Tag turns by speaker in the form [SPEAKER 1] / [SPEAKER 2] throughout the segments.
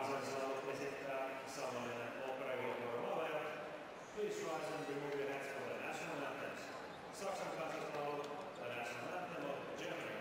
[SPEAKER 1] kansallislaulu esittää samanlainen oopperajuhlien laulajat. Please rise and remove your hats for the national anthems. Saksan kansallislaulu, the national anthem of Germany.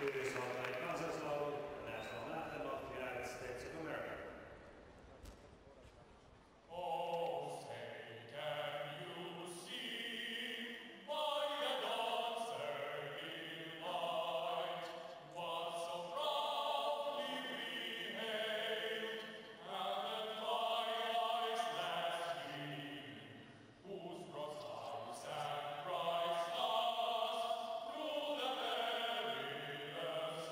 [SPEAKER 1] Yhdysvaltain kansallislaulu, the national anthem of the United States of America.
[SPEAKER 2] Oh, say, can you see by the dawn's early light what so proudly we hailed, and the twilight's last gleam, whose broad stripes and bright stars through the perilous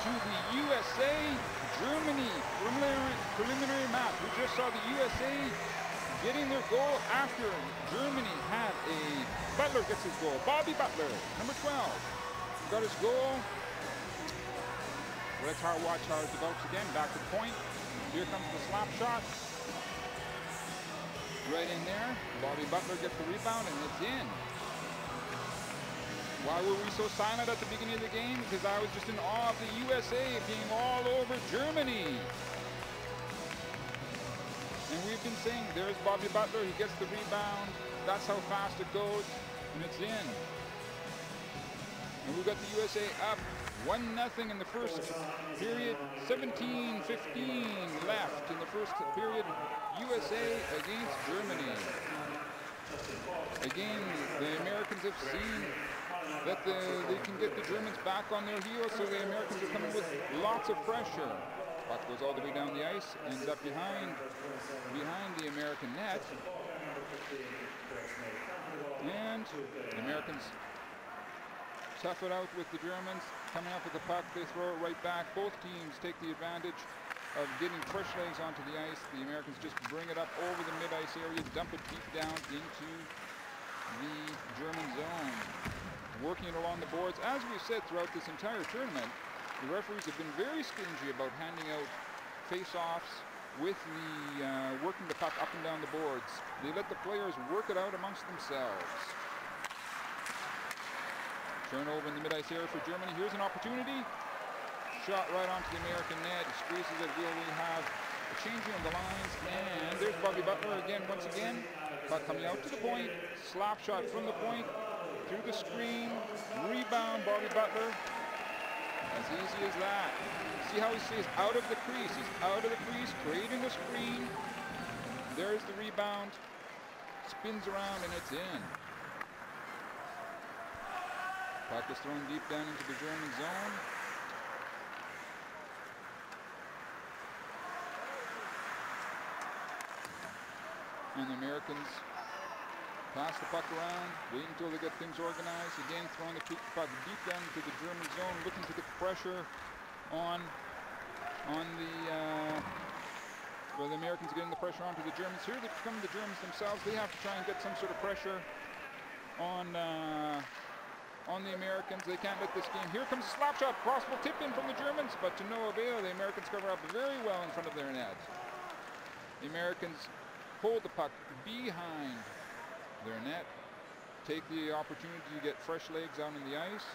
[SPEAKER 3] to the USA-Germany preliminary match. We just saw the USA getting their goal after Germany had a... Butler gets his goal. Bobby Butler, number 12, got his goal. Let's watch how it develops again. Back to the point. Here comes the slap shot. Right in there. Bobby Butler gets the rebound, and it's in. Why were we so silent at the beginning of the game? Because I was just in awe of the USA being all over Germany. And we've been saying, there's Bobby Butler, he gets the rebound. That's how fast it goes, and it's in. And we've got the USA up 1-0 in the first period, 17-15 left in the first period. USA against Germany. Again, the Americans have seen that they can get the Germans back on their heels, so the Americans are coming with lots of pressure. Puck goes all the way down the ice, ends up behind the American net. And the Americans tough it out with the Germans. Coming up with the puck, they throw it right back. Both teams take the advantage of getting fresh legs onto the ice. The Americans just bring it up over the mid-ice area, dump it deep down into the German zone. Working it along the boards. As we've said throughout this entire tournament, the referees have been very stingy about handing out face-offs with the working the puck up and down the boards. They let the players work it out amongst themselves. Turnover in the mid-ice area for Germany. Here's an opportunity. Shot right onto the American net. He squeezes it. Will we have a changing of the lines? And there's Bobby Butler again, once again. Puck coming out to the point. Slap shot from the point. Through the screen. Rebound, Bobby Butler. As easy as that. See how he stays out of the crease. He's out of the crease, creating the screen. There's the rebound. Spins around and it's in. Puck is thrown deep down into the German zone. And the Americans pass the puck around, wait until they get things organized. Again, throwing the puck deep down into the German zone, looking to get pressure on the Americans getting the pressure onto the Germans. Here they come the Germans themselves. They have to try and get some sort of pressure on the Americans. They can't let this game. Here comes a slap shot, possible tip in from the Germans, but to no avail. The Americans cover up very well in front of their net. The Americans hold the puck behind their net, take the opportunity to get fresh legs out on the ice.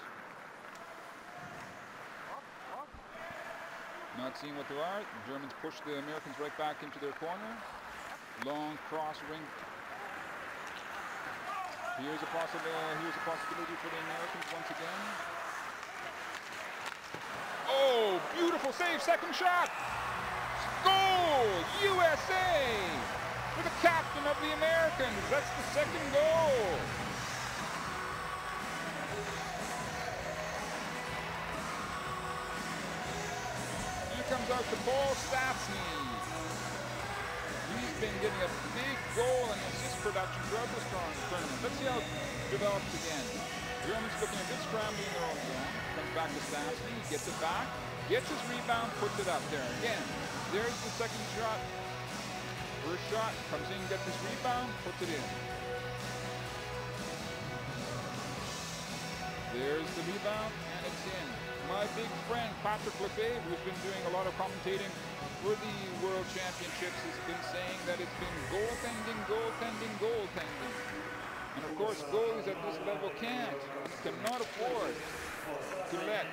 [SPEAKER 3] Not seeing what there are. The Germans push the Americans right back into their corner. Long cross ring. Here's a possibility for the Americans once again. Oh, beautiful save, second shot. Goal, USA! For the captain of the Americans. That's the second goal. Here comes out to Paul Stastny. He's been getting a big goal and assist production throughout this tournament. Let's see how it develops again. Germans looking a bit scrambling in their own zone. Comes back to Stastny, gets it back, gets his rebound, puts it up there. Again, there's the second shot. First shot, comes in, gets his rebound, puts it in. There's the rebound, and it's in. My big friend, Patrick Lefebvre, who's been doing a lot of commentating for the World Championships, has been saying that it's been goaltending, goaltending, goaltending. And of course, goalies at this level cannot afford to let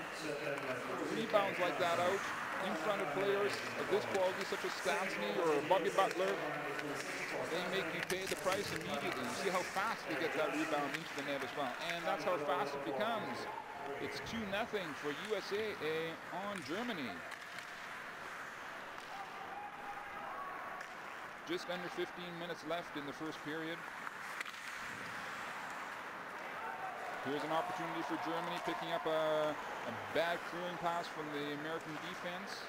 [SPEAKER 3] rebounds like that out in front of players of this quality, such as Stastny or Bobby Butler. They make you pay the price immediately. You see how fast they get that rebound into the net as well. And that's how fast it becomes. It's 2-0 for USA on Germany. Just under 15 minutes left in the first period. Here's an opportunity for Germany, picking up a bad clearing pass from the American defense.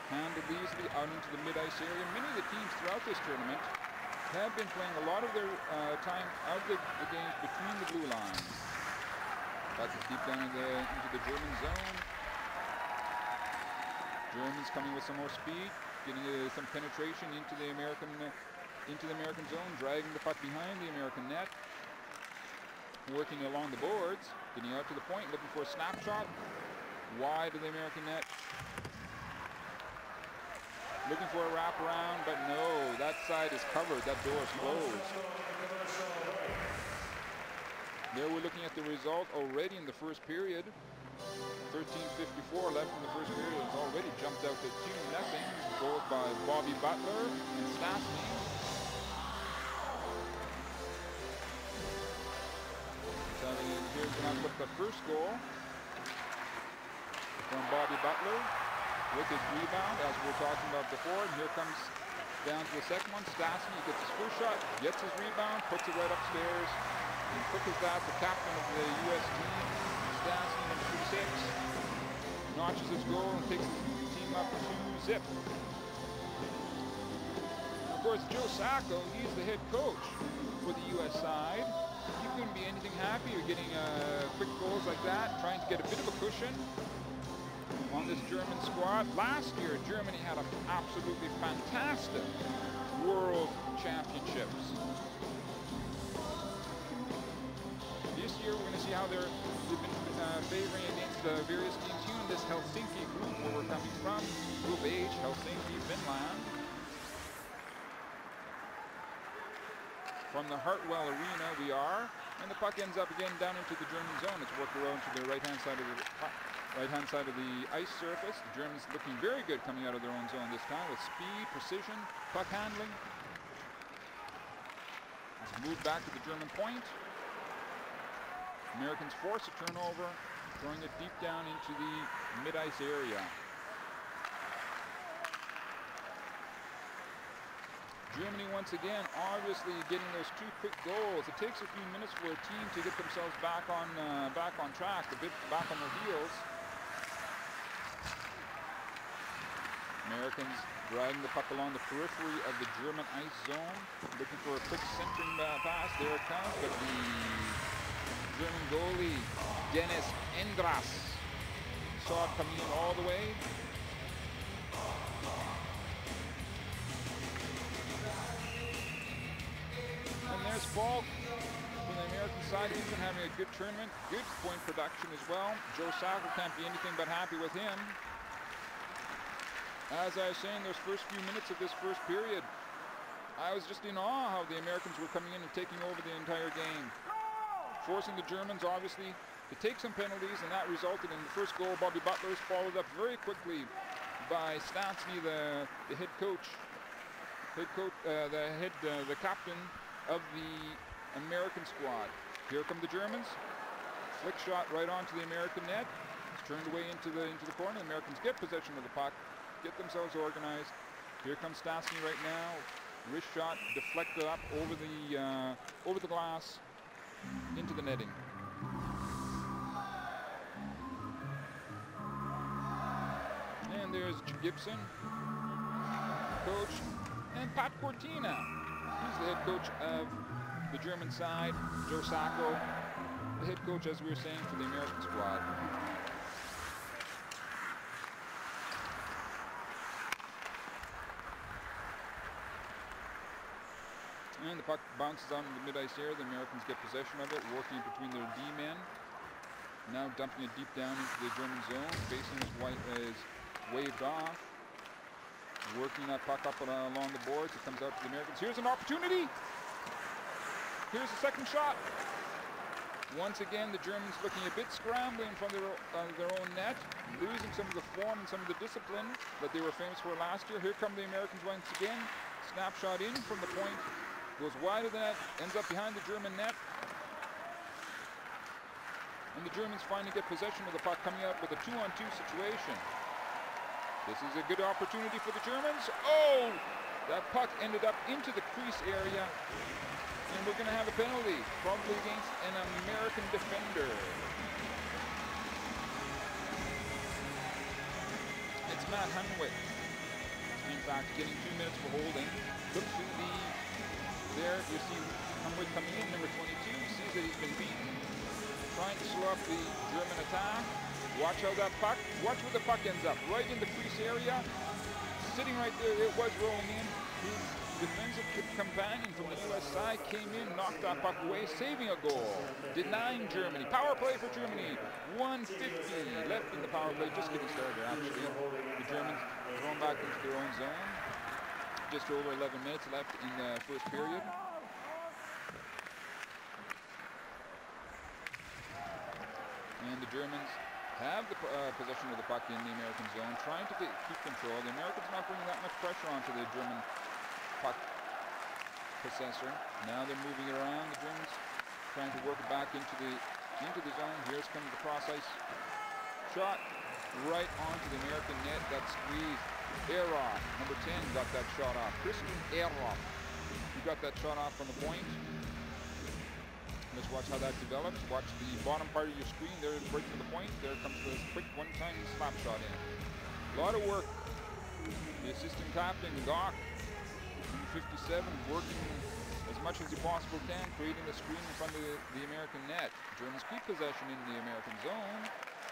[SPEAKER 3] Handled easily out into the mid-ice area. Many of the teams throughout this tournament have been playing a lot of their time out of the games between the blue lines. Puck is deep down into the German zone. Germans coming with some more speed, getting some penetration into the American zone, dragging the puck behind the American net, working along the boards, getting out to the point, looking for a snapshot, wide of the American net, looking for a wraparound, but no, that side is covered, that door is closed. There we're looking at the result already in the first period. 13:54 left in the first period. It's already jumped out to 2-0. Goals by Bobby Butler and Stastny. So here's going to look at the first goal from Bobby Butler with his rebound, as we were talking about before. And here comes down to the second one. Stastny gets his first shot, gets his rebound, puts it right upstairs. And quick as that, the captain of the U.S. team, Stastny, number 36, notches his goal and takes his team up 2-0. Of course, Joe Sacco, he's the head coach for the U.S. side. He couldn't be anything happier getting quick goals like that, trying to get a bit of a cushion on this German squad. Last year, Germany had an absolutely fantastic World Championships. This year, we're going to see how they've been favoring against the various teams here in this Helsinki group where we're coming from. Group H, Helsinki, Finland. From the Hartwell Arena we are, and the puck ends up again down into the German zone. It's worked around to the right-hand side of the ice surface. The Germans looking very good coming out of their own zone this time with speed, precision, puck handling. Let's move back to the German point. Americans force a turnover, throwing it deep down into the mid-ice area. Germany once again, obviously getting those 2 quick goals. It takes a few minutes for a team to get themselves back on track, a bit back on their heels. Americans dragging the puck along the periphery of the German ice zone, looking for a quick centering pass. There it comes, but the German goalie, Dennis Endras, saw it coming in all the way. And there's Falk from the American side. He's been having a good tournament, good point production as well. Joe Sacco can't be anything but happy with him. As I was saying, those first few minutes of this first period, I was just in awe how the Americans were coming in and taking over the entire game, forcing the Germans, obviously, to take some penalties, and that resulted in the first goal. Bobby Butler is followed up very quickly by Stastny, the head coach, the captain of the American squad. Here come the Germans. Flick shot right onto the American net. It's turned away into the corner. The Americans get possession of the puck, get themselves organized. Here comes Stastny right now. Wrist shot deflected up over the glass into the netting. And there's Gibson, coach, and Pat Cortina. He's the head coach of the German side. Joe Sacco, the head coach, as we were saying, for the American squad. And the puck bounces out in the mid-ice area. The Americans get possession of it, working between their D-men. Now dumping it deep down into the German zone. Facing is waved off. Working that puck up along the boards. It comes out to the Americans. Here's an opportunity. Here's the second shot. Once again, the Germans looking a bit scrambling from their own net, losing some of the form and some of the discipline that they were famous for last year. Here come the Americans once again. Snapshot in from the point. Goes wide of the net, ends up behind the German net. And the Germans finally get possession of the puck, coming out with a 2-on-2 situation. This is a good opportunity for the Germans. Oh! That puck ended up into the crease area. And we're going to have a penalty, probably against an American defender. It's Matt Hunwick. In fact, getting 2 minutes for holding. Look to there you see Hunwick coming in, number 22, sees that he's been beaten. Trying to slow up the German attack. Watch how that puck, watch where the puck ends up. Right in the crease area. Sitting right there, it was rolling in. His defensive companion from the U.S. side came in, knocked that puck away, saving a goal. Denying Germany. Power play for Germany. 1:50 left in the power play. Just getting started, actually. The Germans thrown back into their own zone. Just over 11 minutes left in the first period. And the Germans have the possession of the puck in the American zone, trying to keep control. The Americans not bringing that much pressure onto the German puck possessor. Now they're moving it around. The Germans trying to work it back into the zone. Here's comes the cross ice shot right onto the American net. That squeezed. Eroff, number 10, got that shot off. Christian Eroff, he got that shot off from the point. Let's watch how that develops. Watch the bottom part of your screen. There, right to the point. There comes the quick one-time slap shot in. A lot of work. The assistant captain, Gok, 57, working as much as he possibly can, creating a screen in front of the American net. Germans keep possession in the American zone,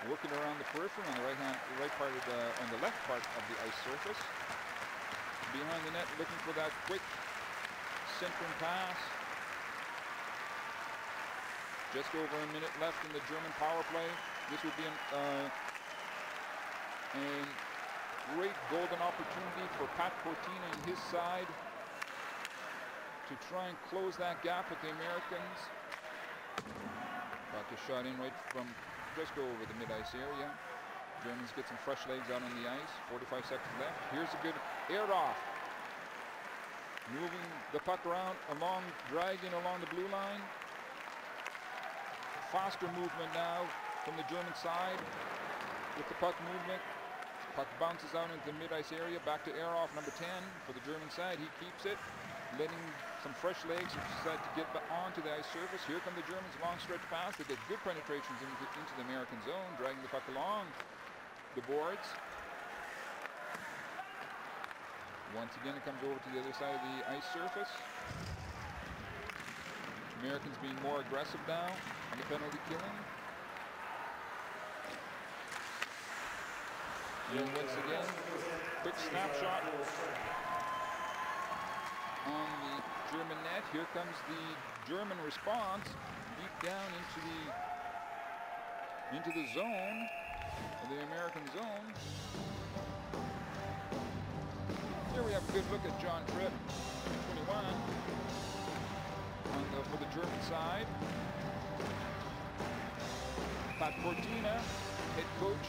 [SPEAKER 3] working around the periphery on the right part of on the left part of the ice surface. Behind the net, looking for that quick centering pass. Just over a minute left in the German power play. This would be a great golden opportunity for Pat Cortina and his side to try and close that gap with the Americans. Got the shot in right from just go over the mid-ice area. Germans get some fresh legs out on the ice. 45 seconds left. Here's a good air off. Moving the puck around, dragging along the blue line. Faster movement now from the German side with the puck movement. Puck bounces out into the mid-ice area. Back to Eroff, number 10 for the German side. He keeps it, letting some fresh legs decide to get onto the ice surface. Here come the Germans, long stretch pass. They get good penetrations into the American zone, dragging the puck along the boards. Once again, it comes over to the other side of the ice surface. Americans being more aggressive now on the penalty killing. And once again, quick snapshot on the German net. Here comes the German response deep down into the zone, the American zone. Here we have a good look at John Tripp, 21. For the German side. Pat Cortina, head coach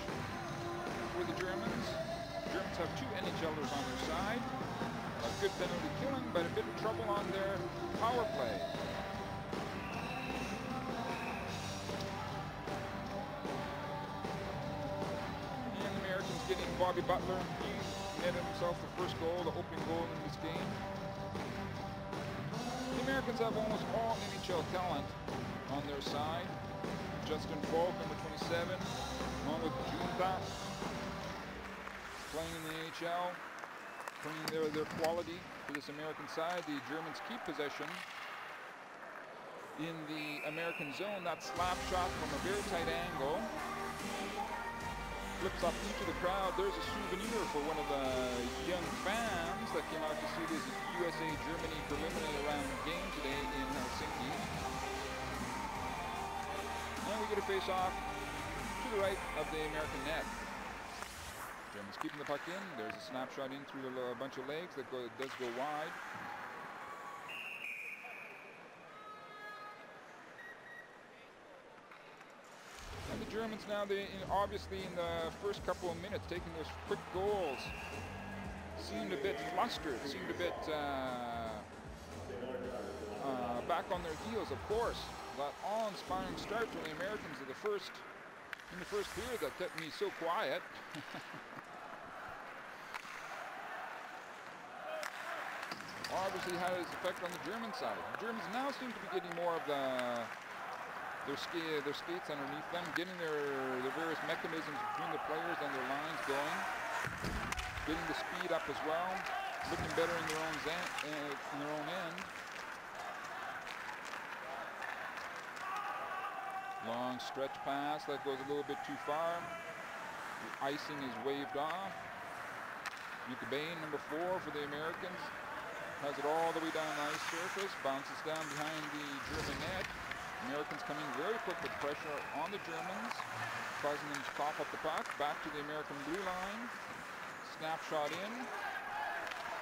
[SPEAKER 3] for the Germans. Germans have 2 NHLers on their side. A good penalty killing, but a bit of trouble on their power play. And the Americans getting Bobby Butler. He netted himself the first goal, the opening goal in this game. The Americans have almost all NHL talent on their side. Justin Falk, number 27, along with Junta, playing in the NHL, bringing their quality to this American side. The Germans keep possession in the American zone. That slap shot from a very tight angle. Flips up into the crowd. There's a souvenir for one of the young fans that came out to see this USA-Germany preliminary round game today in Helsinki. And we get a face-off to the right of the American net. Germans keeping the puck in. There's a snapshot in through a bunch of legs that does go wide. And the Germans now, obviously in the first couple of minutes, taking those quick goals, seemed a bit flustered, seemed a bit back on their heels, of course. That awe-inspiring start from the Americans in the first period that kept me so quiet. Obviously had its effect on the German side. The Germans now seem to be getting more of their skates underneath them, getting their various mechanisms between the players and their lines going, getting the speed up as well, looking better in their own end. Long stretch pass that goes a little bit too far. The icing is waved off. Luca Bain, number 4 for the Americans, has it all the way down the ice surface, bounces down behind the German net. Americans coming very quick with pressure on the Germans, causing them to cough up the puck. Back to the American blue line. Snapshot in,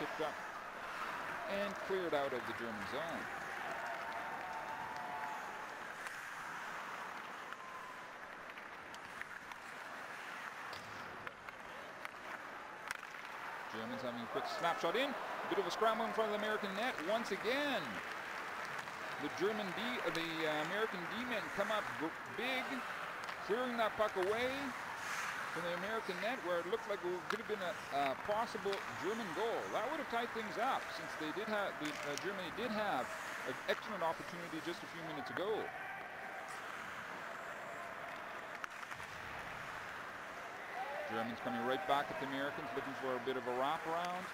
[SPEAKER 3] picked up, and cleared out of the German zone. Germans having a quick snapshot in. A bit of a scramble in front of the American net once again. The American D-men come up big, clearing that puck away from the American net where it looked like it could have been a possible German goal. That would have tied things up since they did have, Germany did have an excellent opportunity just a few minutes ago. Germans coming right back at the Americans, looking for a bit of a wraparound,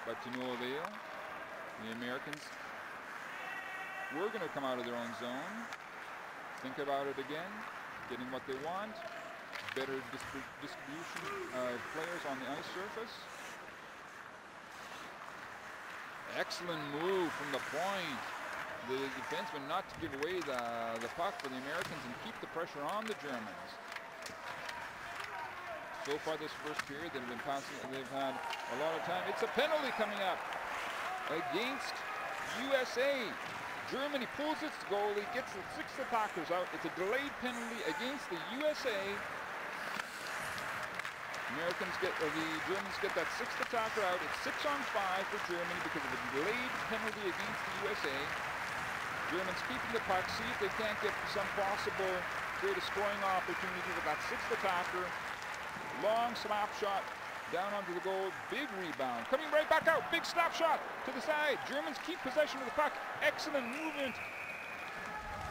[SPEAKER 3] but to no avail. The Americans were going to come out of their own zone, think about it again, getting what they want, better distribution of players on the ice surface. Excellent move from the point. The defenseman not to give away the puck for the Americans and keep the pressure on the Germans. So far this first period, they've been passing, they've had a lot of time. It's a penalty coming up against USA. Germany pulls its goalie, gets the 6 attackers out. It's a delayed penalty against the USA. The Germans get that 6th attacker out. It's 6-on-5 for Germany because of a delayed penalty against the USA. Germans keeping the puck, see if they can't get some possible, create a scoring opportunity with that 6th attacker. Long slap shot down onto the goal, big rebound, coming right back out, big slap shot to the side. Germans keep possession of the puck, excellent movement.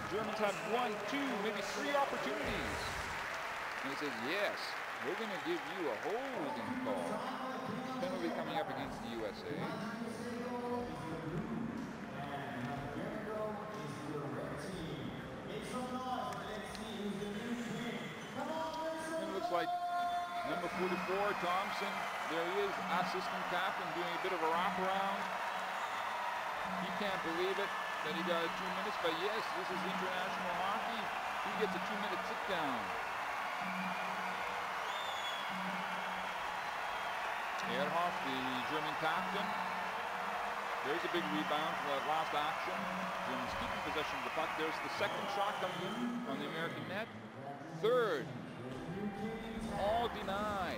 [SPEAKER 3] Germans had 1, 2, maybe 3 opportunities. And he says, yes, we're going to give you a holding call. Penalty coming up against the USA. And it looks like number 44, Thompson, there he is, assistant captain, doing a bit of a wraparound. He can't believe it that he got 2 minutes, but yes, this is international hockey. He gets a 2-minute sit down. IIHF, the German captain. There's a big rebound for that last action. Germans keeping possession of the puck. There's the 2nd shot coming in on the American net. 3rd. All denied.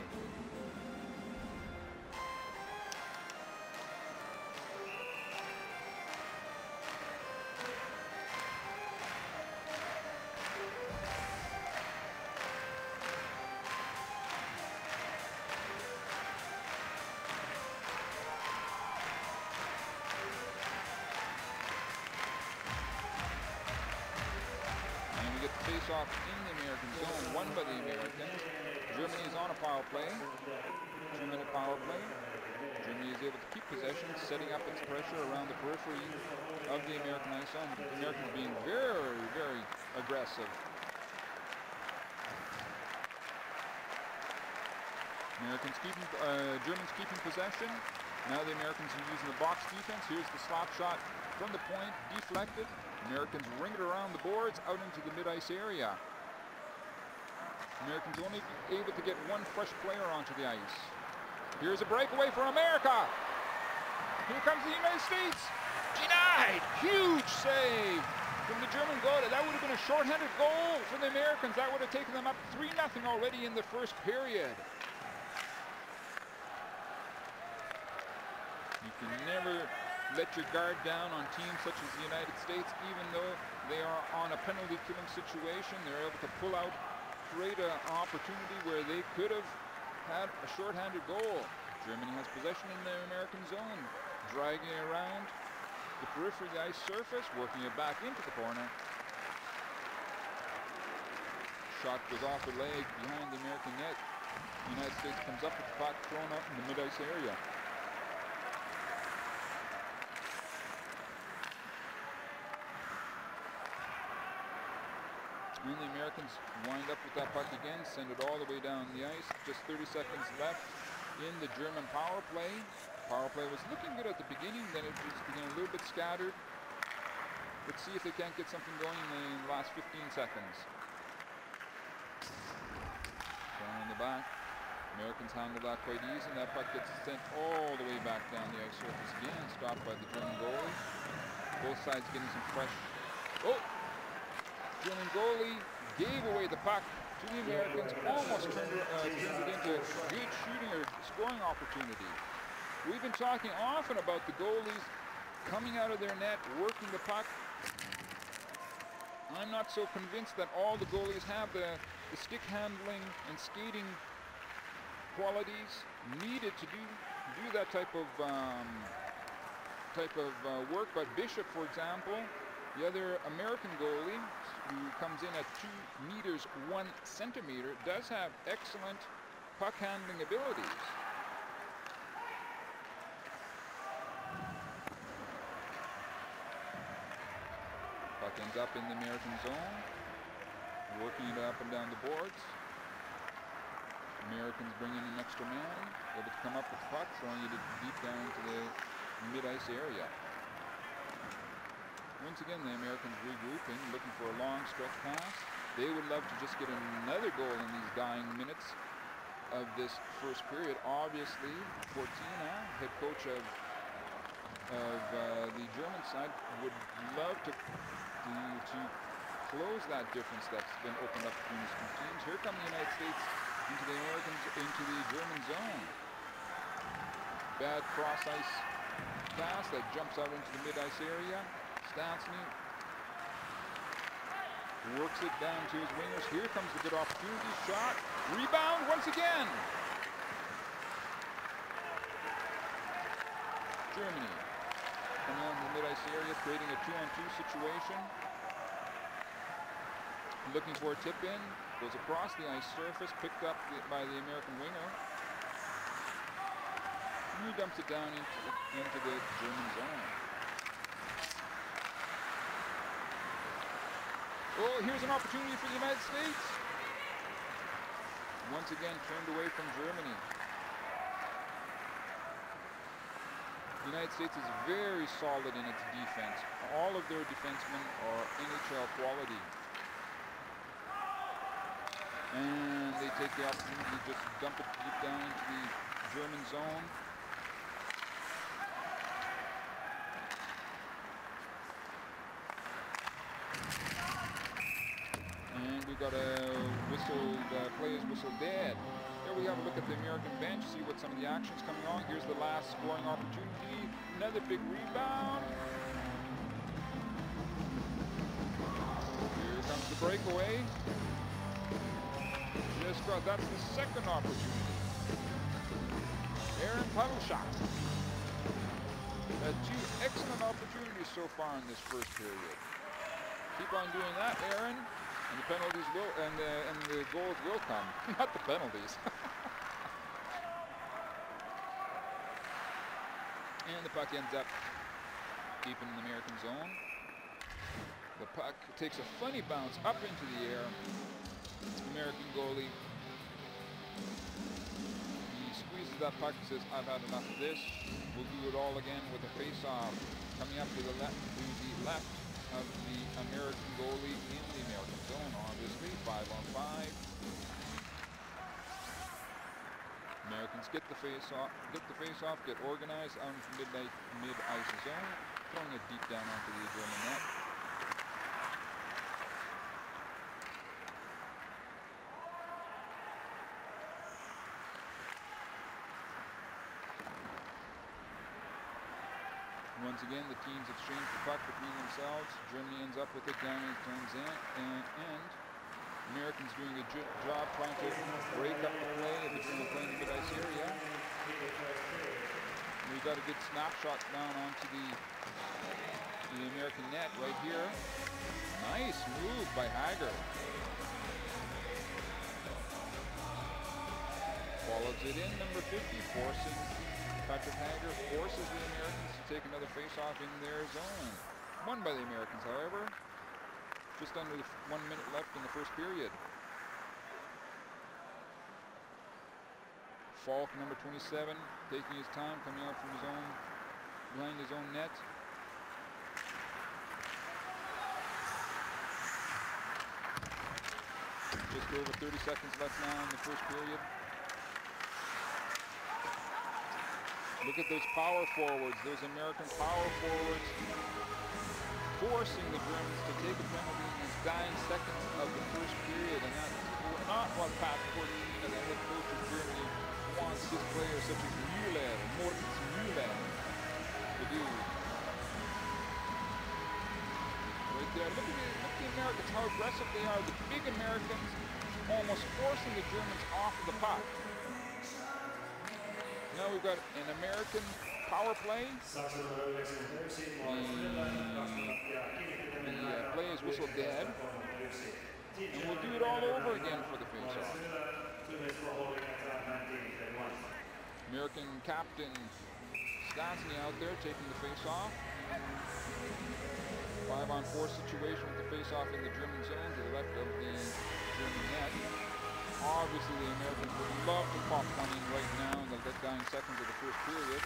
[SPEAKER 3] And we get the face-off in the American zone, won by the Americans. Germany is on a power play, 2-minute power play. Germany is able to keep possession, setting up its pressure around the periphery of the American ice zone. The Americans being very, very aggressive. Germans keeping possession. Now the Americans are using the box defense. Here's the slap shot from the point, deflected. Americans ring it around the boards, out into the mid-ice area. Americans only able to get 1 fresh player onto the ice. Here's a breakaway for America. Here comes the United States. Denied. Huge save from the German goalie. That would have been a shorthanded goal for the Americans. That would have taken them up 3-0 already in the first period. You can never let your guard down on teams such as the United States, even though they are on a penalty killing situation. They're able to pull out, create an opportunity where they could have had a shorthanded goal. Germany has possession in the American zone, dragging it around the periphery of the ice surface, working it back into the corner. Shot goes off the leg behind the American net. The United States comes up with the puck, thrown up in the mid-ice area. Americans wind up with that puck again, send it all the way down the ice. Just 30 seconds left in the German power play. Power play was looking good at the beginning, then it just became a little bit scattered. Let's see if they can't get something going in the last 15 seconds. Down in the back. Americans handle that quite easy, and that puck gets sent all the way back down the ice surface again, stopped by the German goalie. Both sides getting some fresh. Oh! German goalie gave away the puck to the Americans, almost turned it into a good shooting or scoring opportunity. We've been talking often about the goalies coming out of their net, working the puck. I'm not so convinced that all the goalies have the stick handling and skating qualities needed to do that type of work. But Bishop, for example, the other American goalie, who comes in at 2 meters 1 centimeter, does have excellent puck handling abilities. Puck ends up in the American zone, working it up and down the boards. Americans bring in an extra man, able to come up with the puck, throwing it deep down into the mid-ice area. Once again, the Americans regrouping, looking for a long stretch pass. They would love to just get another goal in these dying minutes of this first period. Obviously, Fortina, head coach of the German side, would love to close that difference that's been opened up between these two teams. Here come the United States into the Americans, into the German zone. Bad cross-ice pass that jumps out into the mid-ice area. Stastny works it down to his wingers. Here comes the good opportunity. Shot. Rebound once again. Germany coming on the mid-ice area, creating a 2-on-2 situation. Looking for a tip-in. Goes across the ice surface, picked up by the American winger. And he dumps it down into the German zone. Oh, here's an opportunity for the United States. Once again, turned away from Germany. The United States is very solid in its defense. All of their defensemen are NHL quality. And they take the opportunity to just dump it deep down into the German zone. And we got a whistle, the play is whistled dead. Here we have a look at the American bench, see what some of the action's coming on. Here's the last scoring opportunity. Another big rebound. Here comes the breakaway. That's the second opportunity. Aaron Paddleshot had 2 excellent opportunities so far in this first period. Keep on doing that, Aaron, and the penalties will, and the goals will come. Not the penalties. And the puck ends up deep in the American zone. The puck takes a funny bounce up into the air. American goalie, he squeezes that puck and says, I've had enough of this. We'll do it all again with a face-off. Coming up to the left of the American goalie in the American zone, obviously, 5-on-5. Americans get the face-off, get organized out into mid-ice zone, throwing it deep down onto the German net. Once again, the teams exchange the puck between themselves. Germany ends up with it down and turns in, and Americans doing a good job trying to break up the play of the German play in the mid-ice area. And we got a good snapshot down onto the American net right here. Nice move by Hager. Follows it in, number 50, forcing Patrick Hager, forces the Americans to take another face-off in their zone. Won by the Americans, however. Just under 1 minute left in the first period. Falk, number 27, taking his time, coming out from his own, behind his own net. Just over 30 seconds left now in the first period. Look at those power forwards, those American power forwards, forcing the Germans to take a penalty in the dying seconds of the first period. And that's not what Pat Cortina, the head coach of Germany, wants his players such as Müller, Mortens Müller, to do. Right there, look at the Americans, how aggressive they are. The big Americans almost forcing the Germans off of the puck. Now we've got an American power play. The play is whistled dead. And we'll do it all over again for the face-off. American captain Stastny out there taking the face-off. 5-on-4 situation with the face-off in the German zone to the left of the German net. Obviously, the Americans would love to pop one in right now in the dying seconds of the first period.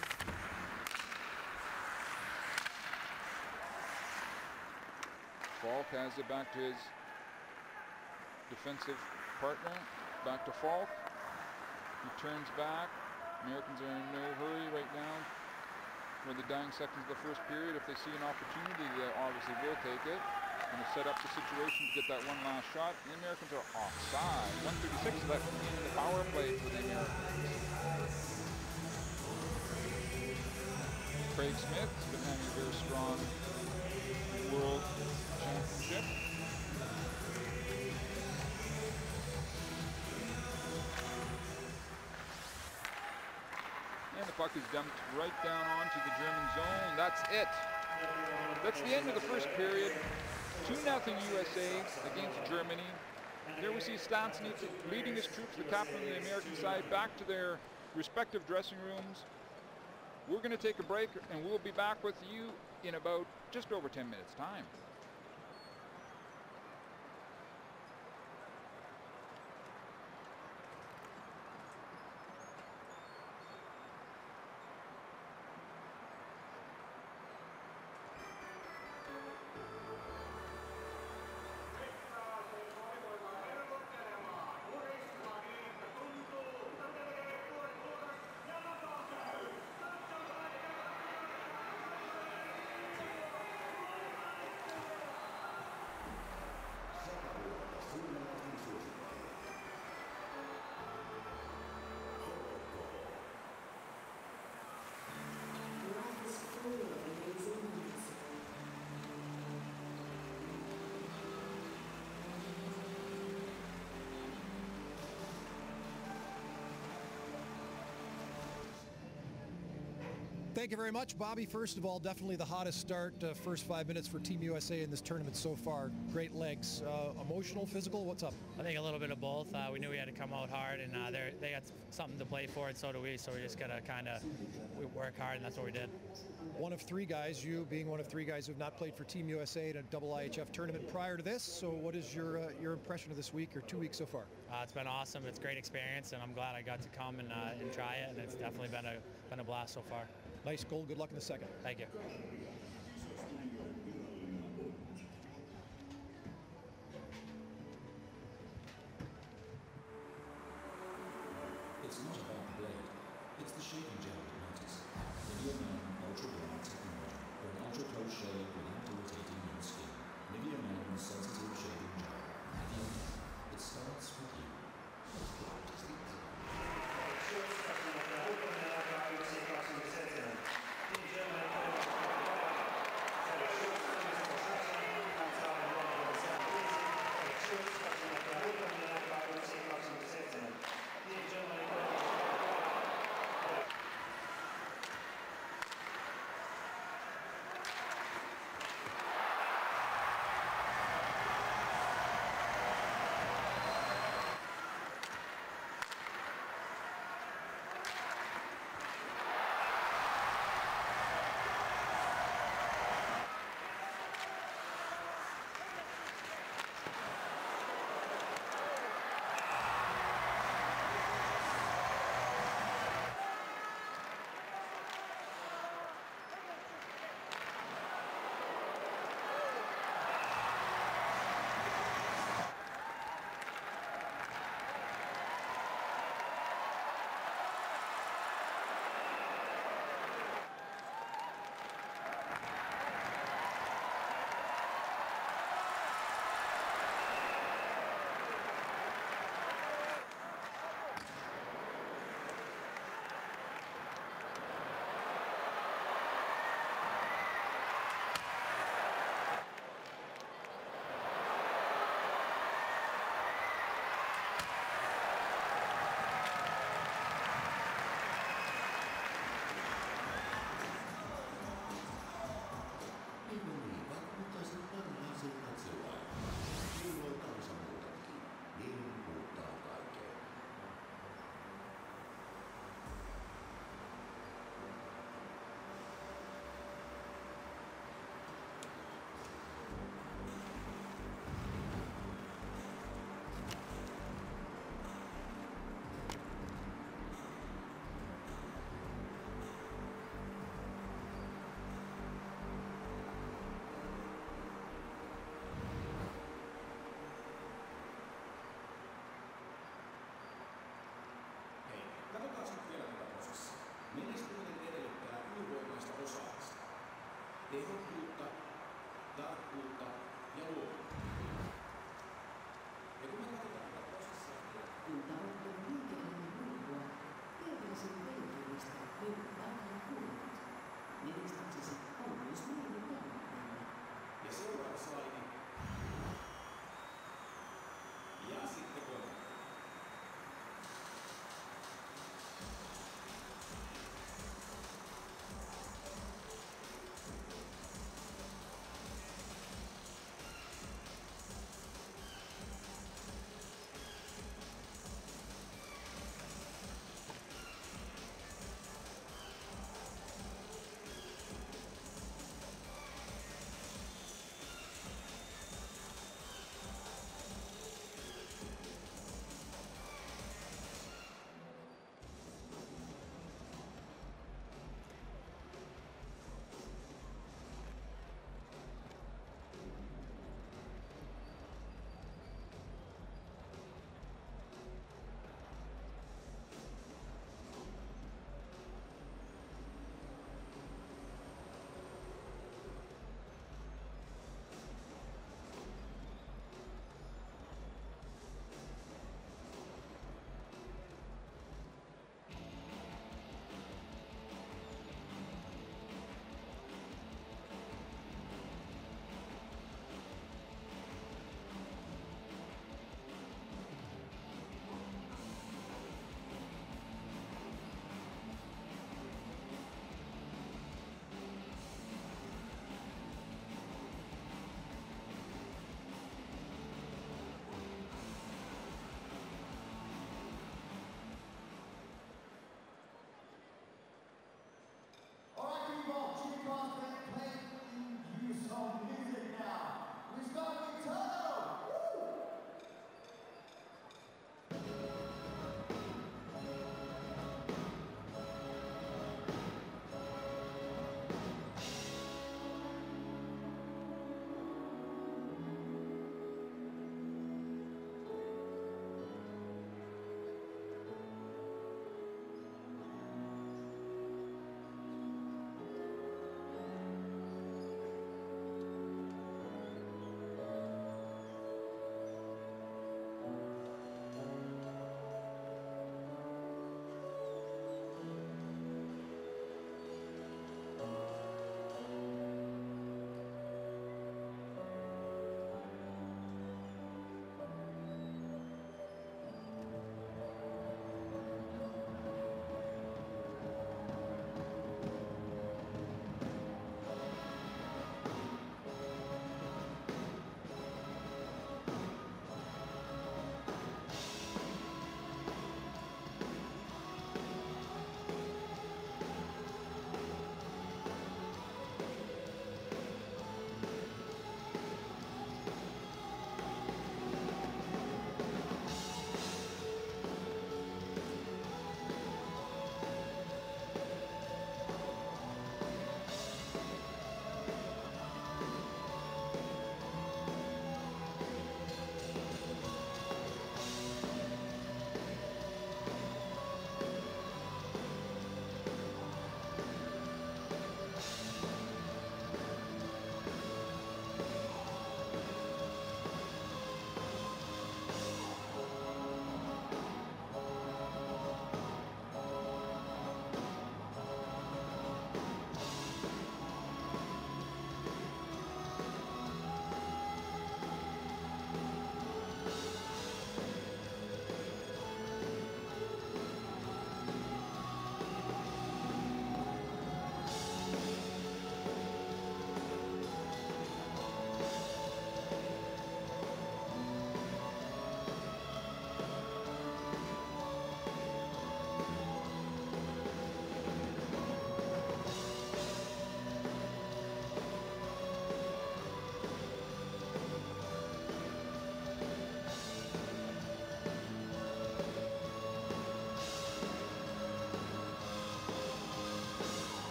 [SPEAKER 3] Falk has it back to his defensive partner. Back to Falk. He turns back. Americans are in no hurry right now for the dying seconds of the first period. If they see an opportunity, they obviously will take it. Going to set up the situation to get that one last shot. The Americans are offside. 1:36 left in the power play for the Americans. Craig Smith has been having a very strong World Championship. And the puck is dumped right down onto the German zone. That's it. That's the end of the first period. 2-0 USA against Germany. There we see Stastny leading his troops, the captain of the American side, back to their respective dressing rooms. We're going to take a break, and we'll be back with you in about just over 10 minutes' time.
[SPEAKER 4] Thank you very much, Bobby. First of all, definitely the hottest start, first 5 minutes for Team USA in this tournament so far. Great legs. Emotional, physical, what's up?
[SPEAKER 5] I think a little bit of both. We knew we had to come out hard, and they got something to play for, and so do we. So we just got to kind of work hard, and that's what we did.
[SPEAKER 4] One of three guys, you being one of three guys who have not played for Team USA in a double IIHF tournament prior to this. So what is your impression of this week or 2 weeks so far?
[SPEAKER 5] It's been awesome. It's a great experience, and I'm glad I got to come and try it, and it's definitely been a blast so far.
[SPEAKER 4] Nice goal. Good luck in the second.
[SPEAKER 5] Thank you.
[SPEAKER 6] It's not about the blade, it's the shaving gel that matters. Nivea Man Ultra Blend Technology for an ultra close shave without irritating your skin. Nivea Man Sensitive Shaving Gel. Nivea Man. It starts with you.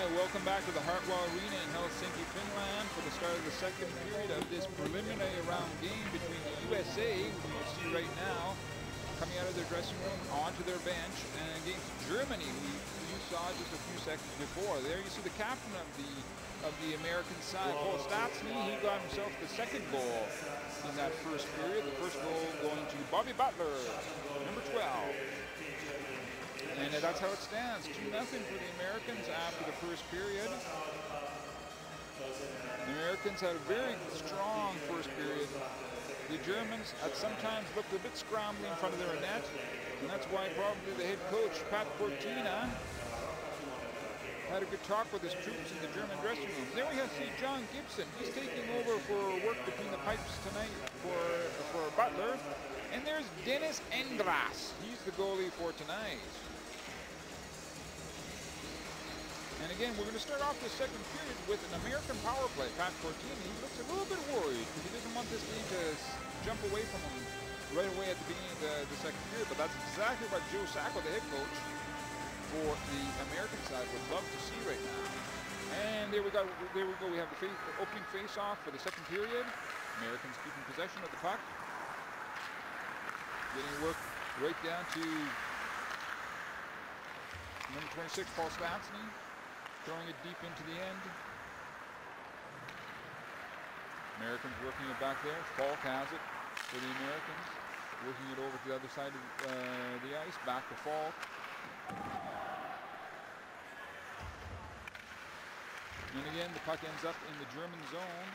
[SPEAKER 3] Hi, welcome back to the Hartwell Arena in Helsinki, Finland for the start of the second period of this preliminary round game between the USA, who you see right now, coming out of their dressing room onto their bench, and against Germany, who you saw just a few seconds before. There you see the captain of the American side, Paul Stastny. He got himself the second goal in that first period. The first goal going to Bobby Butler, number 12. And that's how it stands, 2-0 for the Americans after the first period. The Americans had a very strong first period. The Germans had sometimes looked a bit scrambly in front of their net, and that's why probably the head coach, Pat Cortina, had a good talk with his troops in the German dressing room. There we see John Gibson. He's taking over for work between the pipes tonight for Butler. And there's Dennis Endras. He's the goalie for tonight. And again, we're going to start off the second period with an American power play. Pat Cortina, he looks a little bit worried because he doesn't want this game to jump away from him right away at the beginning of the second period. But that's exactly what Joe Sacco, the head coach for the American side, would love to see right now. And there we go. We have the opening face-off for the second period. Americans keeping possession of the puck. Getting work right down to number 26, Paul Stastny. Throwing it deep into the end. Americans working it back there. Falk has it for the Americans. Working it over to the other side of the ice. Back to Falk. And again, the puck ends up in the German zone.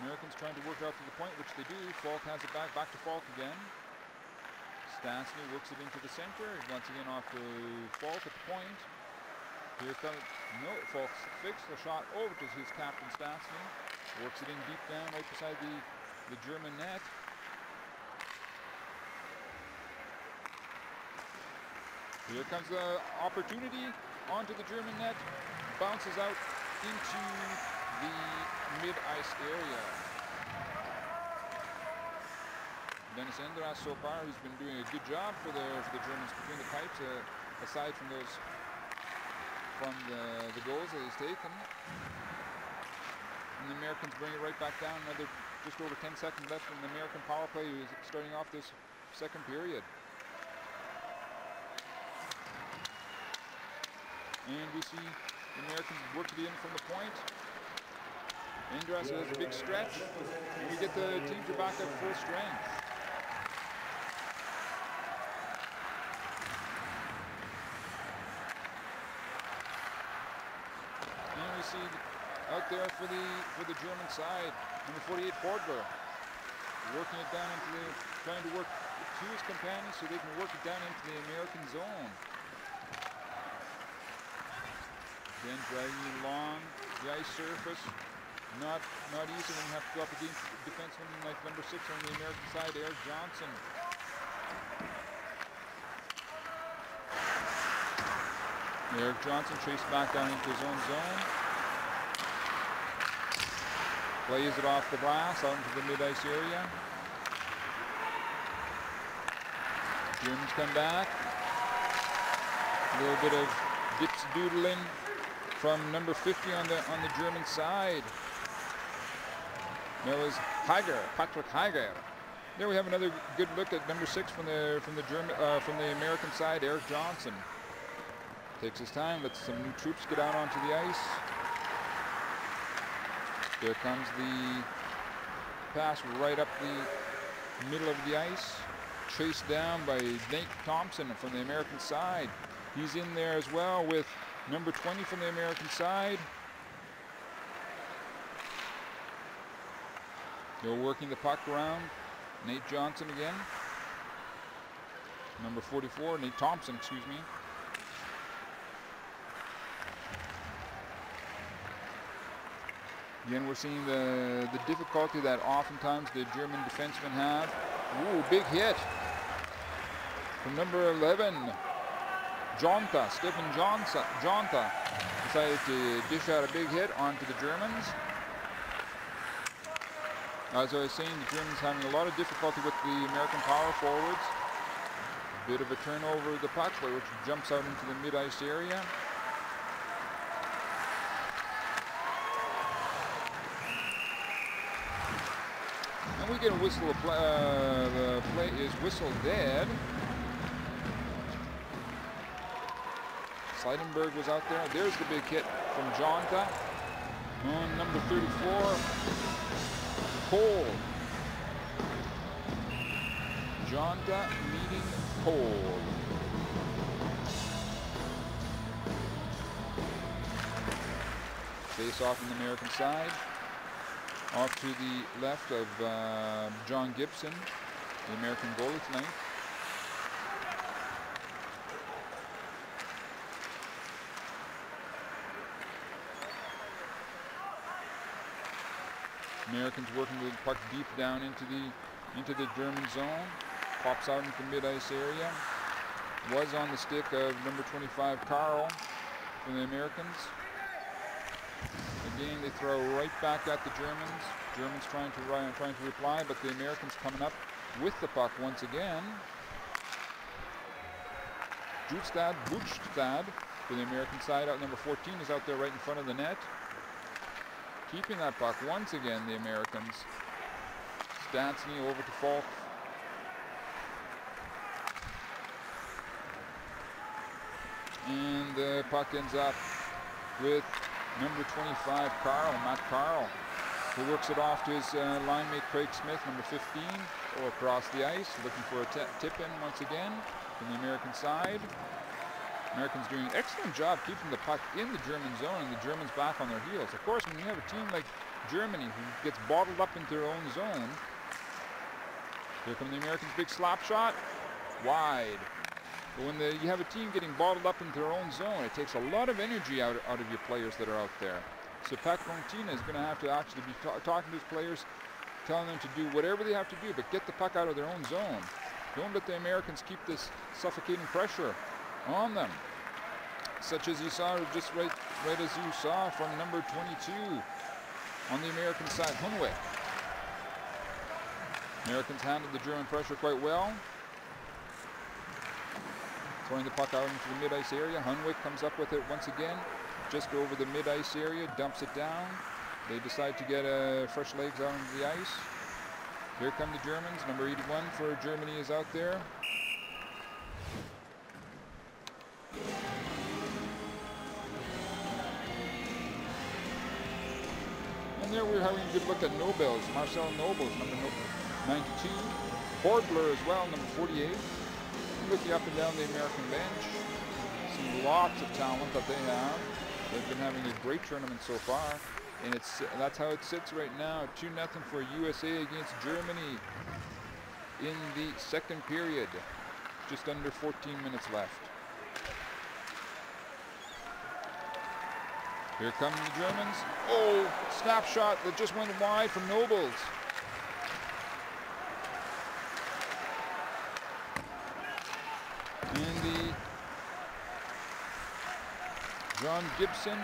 [SPEAKER 3] Americans trying to work it out to the point, which they do. Falk has it back to Falk again. Stastny works it into the center. Once again off to Falk at the point. Here comes, no, Falk fixed the shot over to his captain Stastny. Works it in deep down right beside the German net. Here comes the opportunity onto the German net. Bounces out into the mid-ice area. Dennis Endras so far, who's been doing a good job for the Germans between the pipes, aside from those the goals that he's taken. And the Americans bring it right back down. Another just over 10 seconds left in the American power play, who is starting off this second period. And we see the Americans work it in from the point. Endras has a big stretch, and we get the team to back up full strength. Out there for the German side, number 48 Bordler, working it down into trying to work to his companions so they can work it down into the American zone. Then dragging it along the ice surface, not easy when you have to go up against defenseman like number 6 on the American side, Eric Johnson. Eric Johnson chased back down into his own zone. Plays it off the glass out into the mid-ice area. Germans come back. A little bit of dips-doodling from number 50 on the German side. That was Patrick Heiger. There we have another good look at number 6 from the American side, Eric Johnson. Takes his time, lets some new troops get out onto the ice. There comes the pass right up the middle of the ice. Chased down by Nate Thompson from the American side. He's in there as well with number 20 from the American side. They're working the puck around. Nate Johnson again. Number 44, Nate Thompson, excuse me. Again, we're seeing the difficulty that oftentimes the German defensemen have. Ooh, big hit from number 11, Jonta. Stephen Jonta decided to dish out a big hit onto the Germans. As I was saying, the Germans having a lot of difficulty with the American power forwards. A bit of a turnover of the puck, which jumps out into the mid-ice area. And we get a whistle. The play is whistle dead. Seidenberg was out there. There's the big hit from Jonta. On number 34, Cole. Jonta meeting Cole. Face off on the American side. Off to the left of John Gibson, the American goalie tonight. Americans working the puck deep down into the German zone. Pops out into the mid-ice area. Was on the stick of number 25, Carl, for the Americans. Again, they throw right back at the Germans. Germans trying to reply, but the Americans coming up with the puck once again. Butchstad for the American side. Out number 14 is out there right in front of the net. Keeping that puck once again, the Americans. Stansny over to Falk. And the puck ends up with number 25, Matt Carl, who works it off to his line mate Craig Smith, number 15, or across the ice, looking for a tip-in once again from the American side. Americans doing an excellent job keeping the puck in the German zone and the Germans back on their heels. Of course, when you have a team like Germany who gets bottled up into their own zone, here come the Americans' big slap shot, wide. But when you have a team getting bottled up into their own zone, it takes a lot of energy out of your players that are out there. So Pat Contina is going to have to actually be talking to his players, telling them to do whatever they have to do, but get the puck out of their own zone. Don't let the Americans keep this suffocating pressure on them, such as you saw, just right as you saw from number 22 on the American side, Hunwick. Americans handled the German pressure quite well. Throwing the puck out into the mid-ice area. Hunwick comes up with it once again, just over the mid-ice area, dumps it down. They decide to get fresh legs out onto the ice. Here come the Germans. Number 81 for Germany is out there. And there we're having a good look at Nobels. Marcel Nobles, number 92. Hordler as well, number 48. Looking up and down the American bench. See lots of talent that they have. They've been having a great tournament so far. And that's how it sits right now. 2-0 for USA against Germany in the second period. Just under 14 minutes left. Here come the Germans. Oh, snapshot that just went wide from Nobles. And the John Gibson,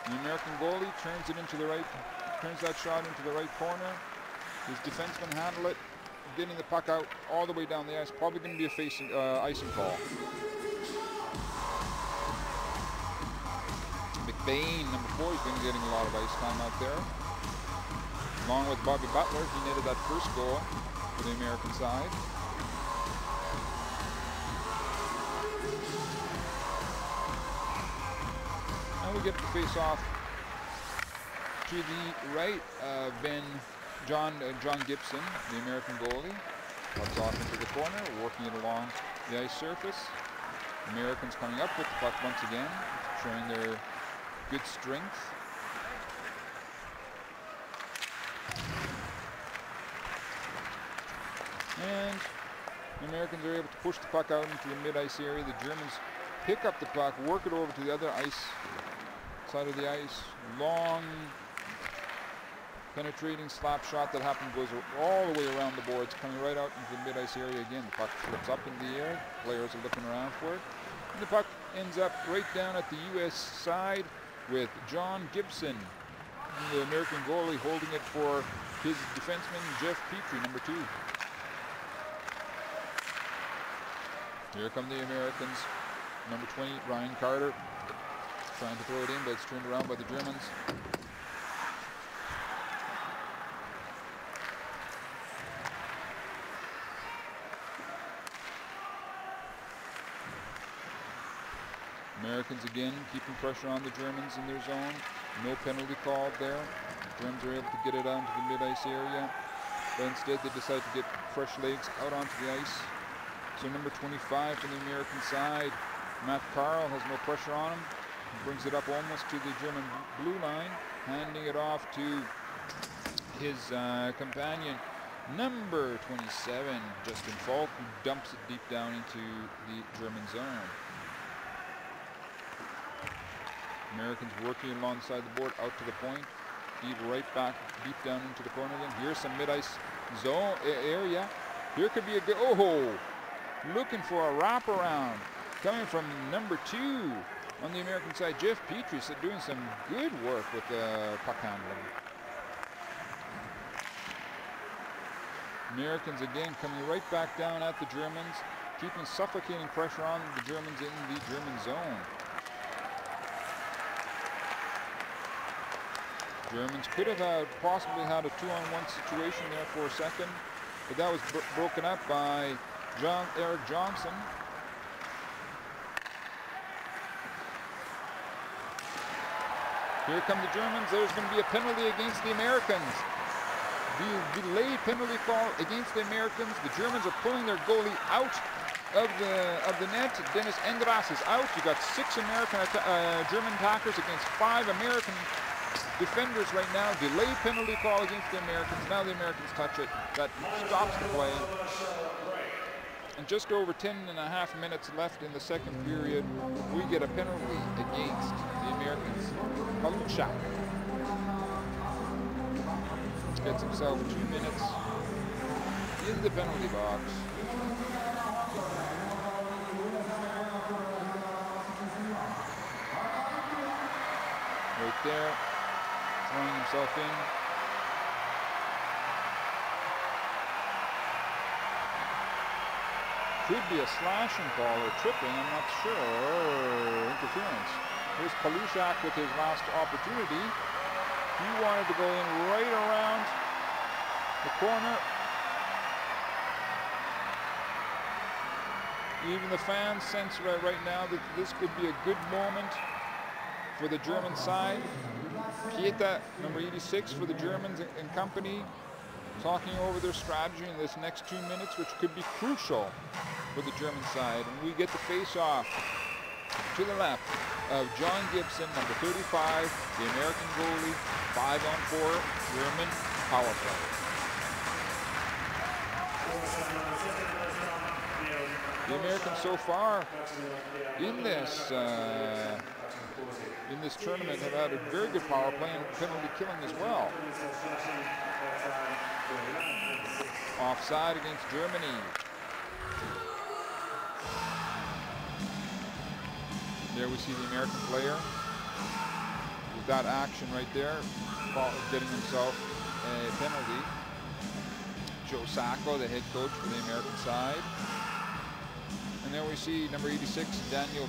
[SPEAKER 3] the American goalie, turns that shot into the right corner. His defensemen handle it, getting the puck out all the way down the ice. Probably going to be a icing call. McBain, number 4, has been getting a lot of ice time out there. Along with Bobby Butler, he netted that first goal for the American side. And we get the face-off to the right of John Gibson, the American goalie. Puck's off into the corner, working it along the ice surface. Americans coming up with the puck once again, showing their good strength. And the Americans are able to push the puck out into the mid-ice area. The Germans pick up the puck, work it over to the other side of the ice. Long penetrating slap shot that goes all the way around the boards, coming right out into the mid-ice area again. The puck flips up in the air. Players are looking around for it. And the puck ends up right down at the U.S. side with John Gibson, the American goalie, holding it for his defenseman, Jeff Petrie, number 2. Here come the Americans. Number 20, Ryan Carter, trying to throw it in, but it's turned around by the Germans. Americans again keeping pressure on the Germans in their zone. No penalty called there. Germans are able to get it onto the mid-ice area. But instead they decide to get fresh legs out onto the ice. So number 25 from the American side, Matt Carl, has no pressure on him. He brings it up almost to the German blue line, handing it off to his companion, number 27, Justin Falk, who dumps it deep down into the German zone. Americans working alongside the board, out to the point, feed right back deep down into the corner again. Here's some mid-ice zone area. Here could be a good, oh, looking for a wraparound coming from number 2 on the American side, Jeff Petrie, doing some good work with the puck handling. Americans again coming right back down at the Germans, keeping suffocating pressure on the Germans in the German zone. Germans could have possibly had a 2-on-1 situation there for a second, but that was broken up by Eric Johnson. Here come the Germans. There's going to be a penalty against the Americans. The delayed penalty call against the Americans. The Germans are pulling their goalie out of the net. Dennis Engras is out. You got 6 German attackers against 5 American defenders right now. Delayed penalty call against the Americans. Now the Americans touch it. That stops the play. And just over 10.5 minutes left in the second period, we get a penalty against the Americans. Paluchak gets himself 2 minutes in the penalty box. Right there, throwing himself in. Could be a slashing call or tripping, I'm not sure, or interference. Here's Paluchak with his last opportunity. He wanted to go in right around the corner. Even the fans sense right now that this could be a good moment for the German side. Pieta, number 86 for the Germans and company, talking over their strategy in this next 2 minutes, which could be crucial for the German side. And we get the face-off to the left of John Gibson, number 35, the American goalie, 5-on-4 German power play. The Americans so far in this tournament have had a very good power play and penalty killing as well. Offside against Germany. There we see the American player with that action right there, getting himself a penalty. Joe Sacco, the head coach for the American side. And there we see number 86, Daniel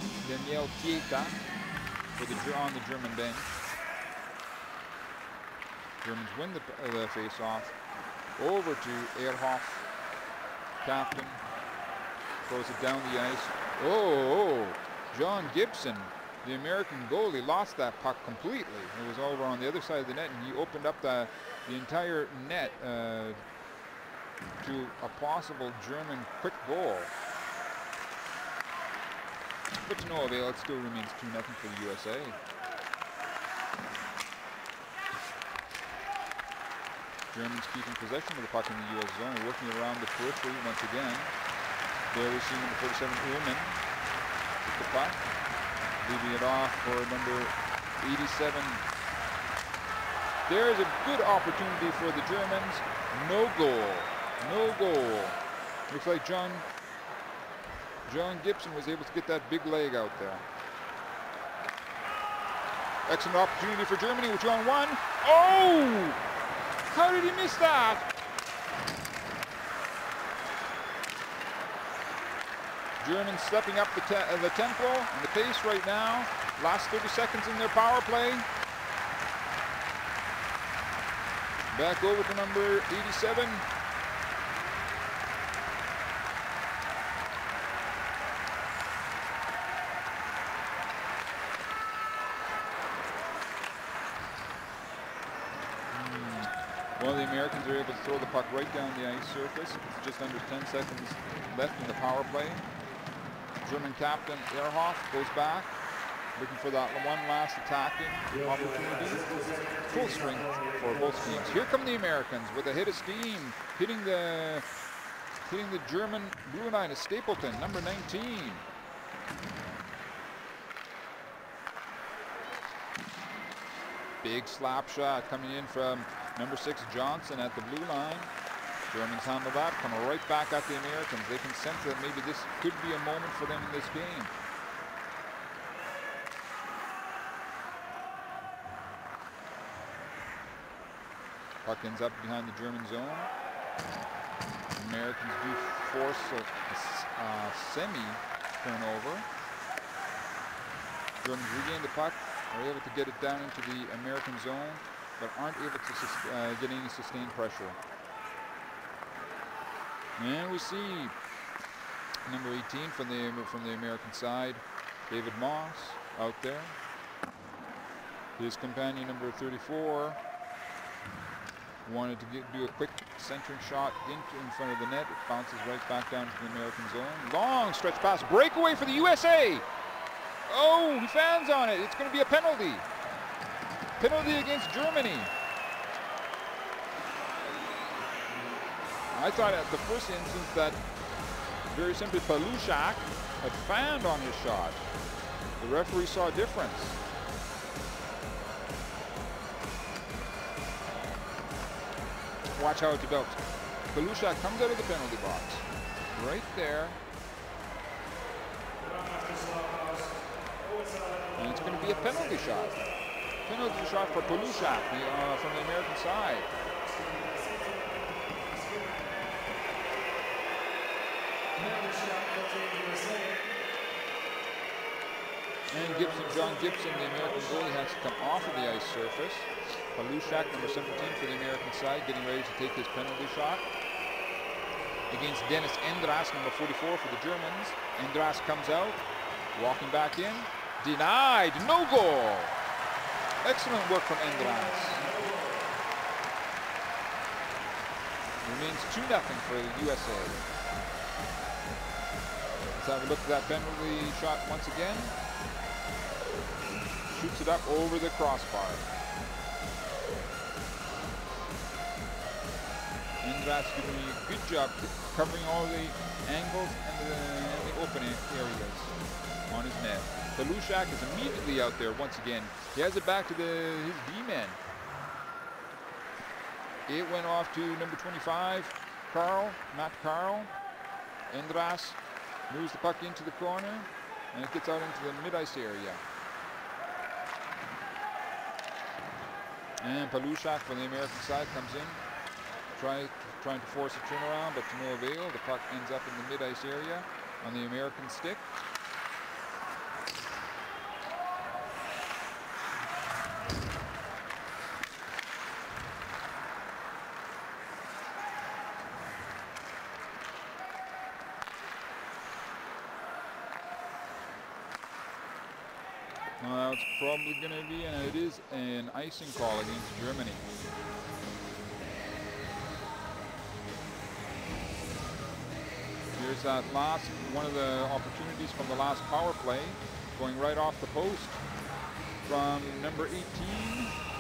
[SPEAKER 3] Pieta on the German bench. Germans win the face-off. Over to Ehrhoff, captain, throws it down the ice. Oh, John Gibson, the American goalie, lost that puck completely. It was over on the other side of the net, and he opened up the entire net to a possible German quick goal. But to no avail, it still remains 2-0 for the USA. Germans keeping possession of the puck in the U.S. zone, working around the periphery once again. There we see number 47, Ullman, with the puck, leaving it off for number 87. There's a good opportunity for the Germans. No goal. No goal. Looks like John Gibson was able to get that big leg out there. Excellent opportunity for Germany with John 1. Oh! How did he miss that? Germans stepping up the tempo and the pace right now. Last 30 seconds in their power play. Back over to number 87. Well, the Americans are able to throw the puck right down the ice surface. It's just under 10 seconds left in the power play. German captain Ehrhoff goes back, looking for that one last attacking opportunity. Full strength for both teams. Here come the Americans with a hit of steam, hitting the German blue line is Stapleton, number 19. Big slap shot coming in from number 6 Johnson at the blue line. Germans handle that, come right back at the Americans. They can sense that maybe this could be a moment for them in this game. Puck ends up behind the German zone. Americans do force a semi-turnover. Germans regain the puck, are able to get it down into the American zone, but aren't able to get any sustained pressure. And we see number 18 from the American side, David Moss out there. His companion, number 34, wanted to do a quick centering shot in front of the net. It bounces right back down to the American zone. Long stretch pass, breakaway for the USA. Oh, he fans on it. It's going to be a penalty. Penalty against Germany. I thought at the first instance that very simply Palushak had fanned on his shot. The referee saw a difference. Watch how it develops. Palushak comes out of the penalty box. Right there. And it's going to be a penalty shot. Penalty shot for Palushak from the American side. And John Gibson, the American goalie, has to come off of the ice surface. Palushak, number 17 for the American side, getting ready to take his penalty shot against Dennis Endras, number 44 for the Germans. Endras comes out, walking back in, denied, no goal. Excellent work from Endras. Remains 2-0 for the USA. Let's have a look at that penalty shot once again. Shoots it up over the crossbar. Endras doing a good job covering all the angles and the opening areas on his net. Palushak is immediately out there once again. He has it back to his D-men. It went off to number 25, Matt Carl. Endras moves the puck into the corner, and it gets out into the mid-ice area. And Palushak from the American side comes in, trying to force a turnaround, but to no avail. The puck ends up in the mid-ice area on the American stick. Well, it's probably going to be, and it is, an icing call against Germany. Here's that one of the opportunities from the last power play, going right off the post from number 18.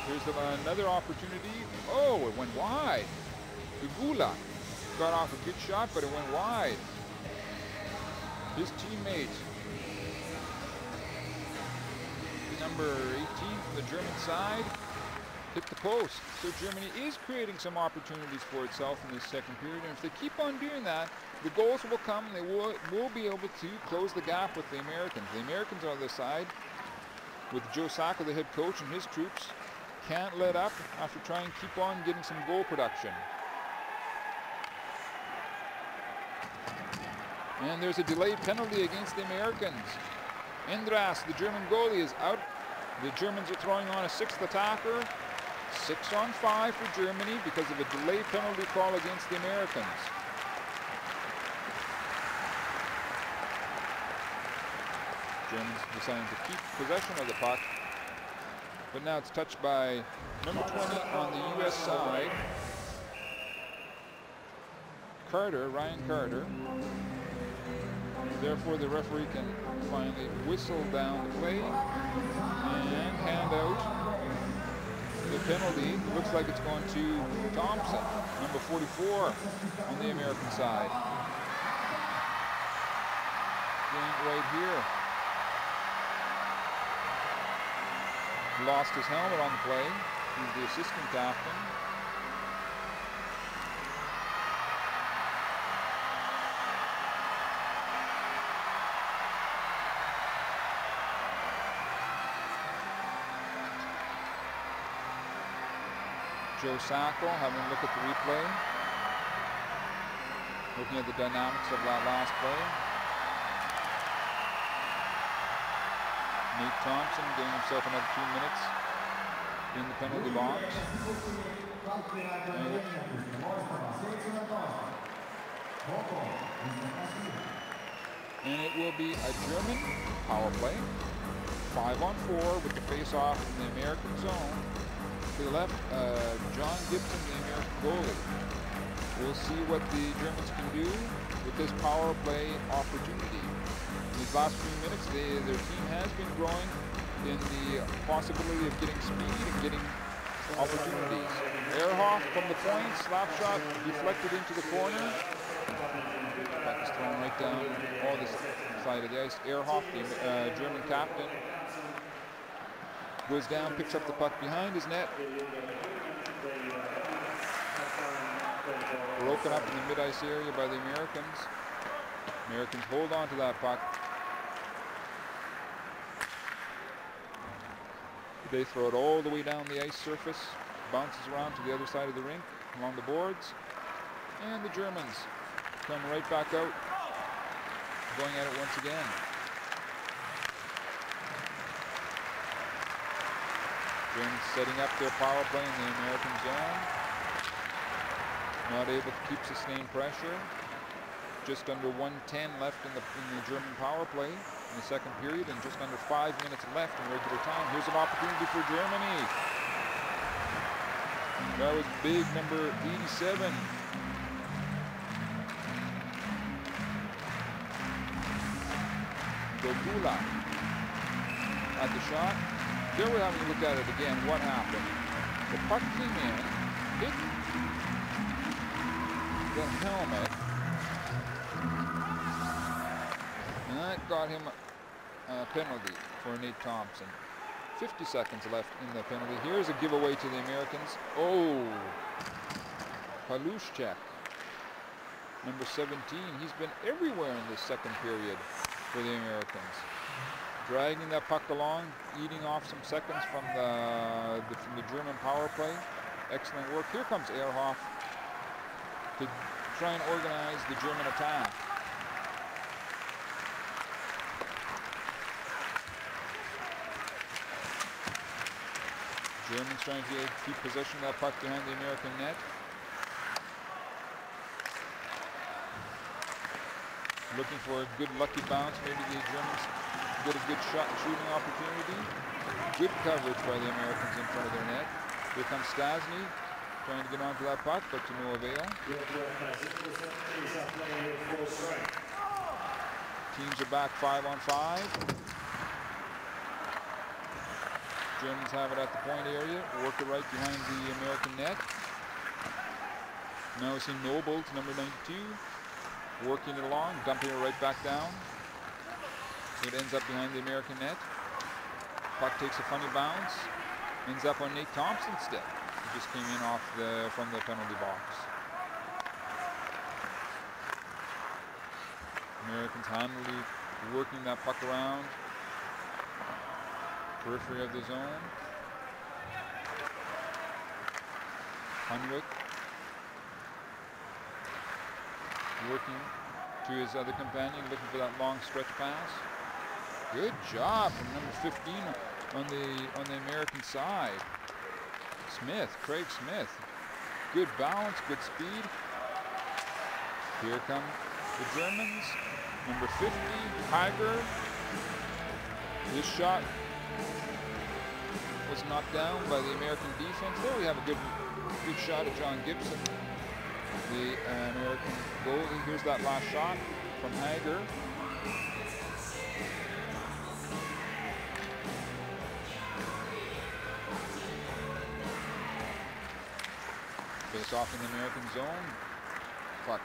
[SPEAKER 3] Here's another opportunity. Oh, it went wide. Gugula got off a good shot, but it went wide. His teammate, number 18 from the German side, hit the post. So Germany is creating some opportunities for itself in this second period, and if they keep on doing that, the goals will come, and they will be able to close the gap with the Americans. The Americans on the side, with Joe Sacco, the head coach, and his troops, can't let up after trying to keep on getting some goal production. And there's a delayed penalty against the Americans. Endras, the German goalie, is out. The Germans are throwing on a 6th attacker. 6-on-5 for Germany because of a delayed penalty call against the Americans. Germans deciding to keep possession of the puck. But now it's touched by number 20 on the US side. Carter, Ryan Carter. Therefore, the referee can finally whistle down the play and hand out the penalty. It looks like it's going to Thompson, number 44 on the American side. Right here. Lost his helmet on the play. He's the assistant captain. Joe Sacco having a look at the replay. Looking at the dynamics of that last play. Nate Thompson getting himself another 2 minutes in the penalty box. And it will be a German power play. 5-on-4 with the face-off in the American zone. To the left, John Gibson, the American goalie. We'll see what the Germans can do with this power play opportunity. These last few minutes, their team has been growing in the possibility of getting speed and getting opportunities. Ehrhoff from the point, slap shot deflected into the corner. Puck is thrown right down all this side of the ice. Ehrhoff, the German captain, goes down, picks up the puck behind his net. Broken up in the mid-ice area by the Americans. Americans hold on to that puck. They throw it all the way down the ice surface, bounces around to the other side of the rink, along the boards, and the Germans come right back out, going at it once again. Germans setting up their power play in the American zone. Not able to keep sustained pressure. Just under 1:10 left in the German power play in the second period, and just under 5 minutes left in regular time. Here's an opportunity for Germany. That was big, number 87. Gogula at the shot. There we're having a look at it again. What happened? The puck came in, hit the helmet, and that got him a penalty for Nate Thompson. 50 seconds left in the penalty. Here's a giveaway to the Americans. Oh, Palushchek, number 17. He's been everywhere in this second period for the Americans. Dragging that puck along, eating off some seconds from the German power play. Excellent work. Here comes Ehrhoff to try and organize the German attack. Germans trying to keep possession of that puck behind the American net. Looking for a good lucky bounce. Maybe the Germans get a good shooting opportunity. Good coverage by the Americans in front of their net. Here comes Stasny trying to get onto that puck, but to no avail. Teams are back 5-on-5. Germans have it at the point area, work it right behind the American net. Now we see Noble, number 92, working it along, dumping it right back down. It ends up behind the American net. Puck takes a funny bounce, ends up on Nate Thompson's stick. It just came in off from the penalty box. Americans handily working that puck around. Periphery of the zone. Hunwick working to his other companion, looking for that long stretch pass. Good job from number 15 on the American side. Smith, Craig Smith. Good balance, good speed. Here come the Germans. Number 50, Tiger. This shot was knocked down by the American defense. There we have a good shot at John Gibson. the American goalie. Here's that last shot from Hager. Face off in the American zone. Puck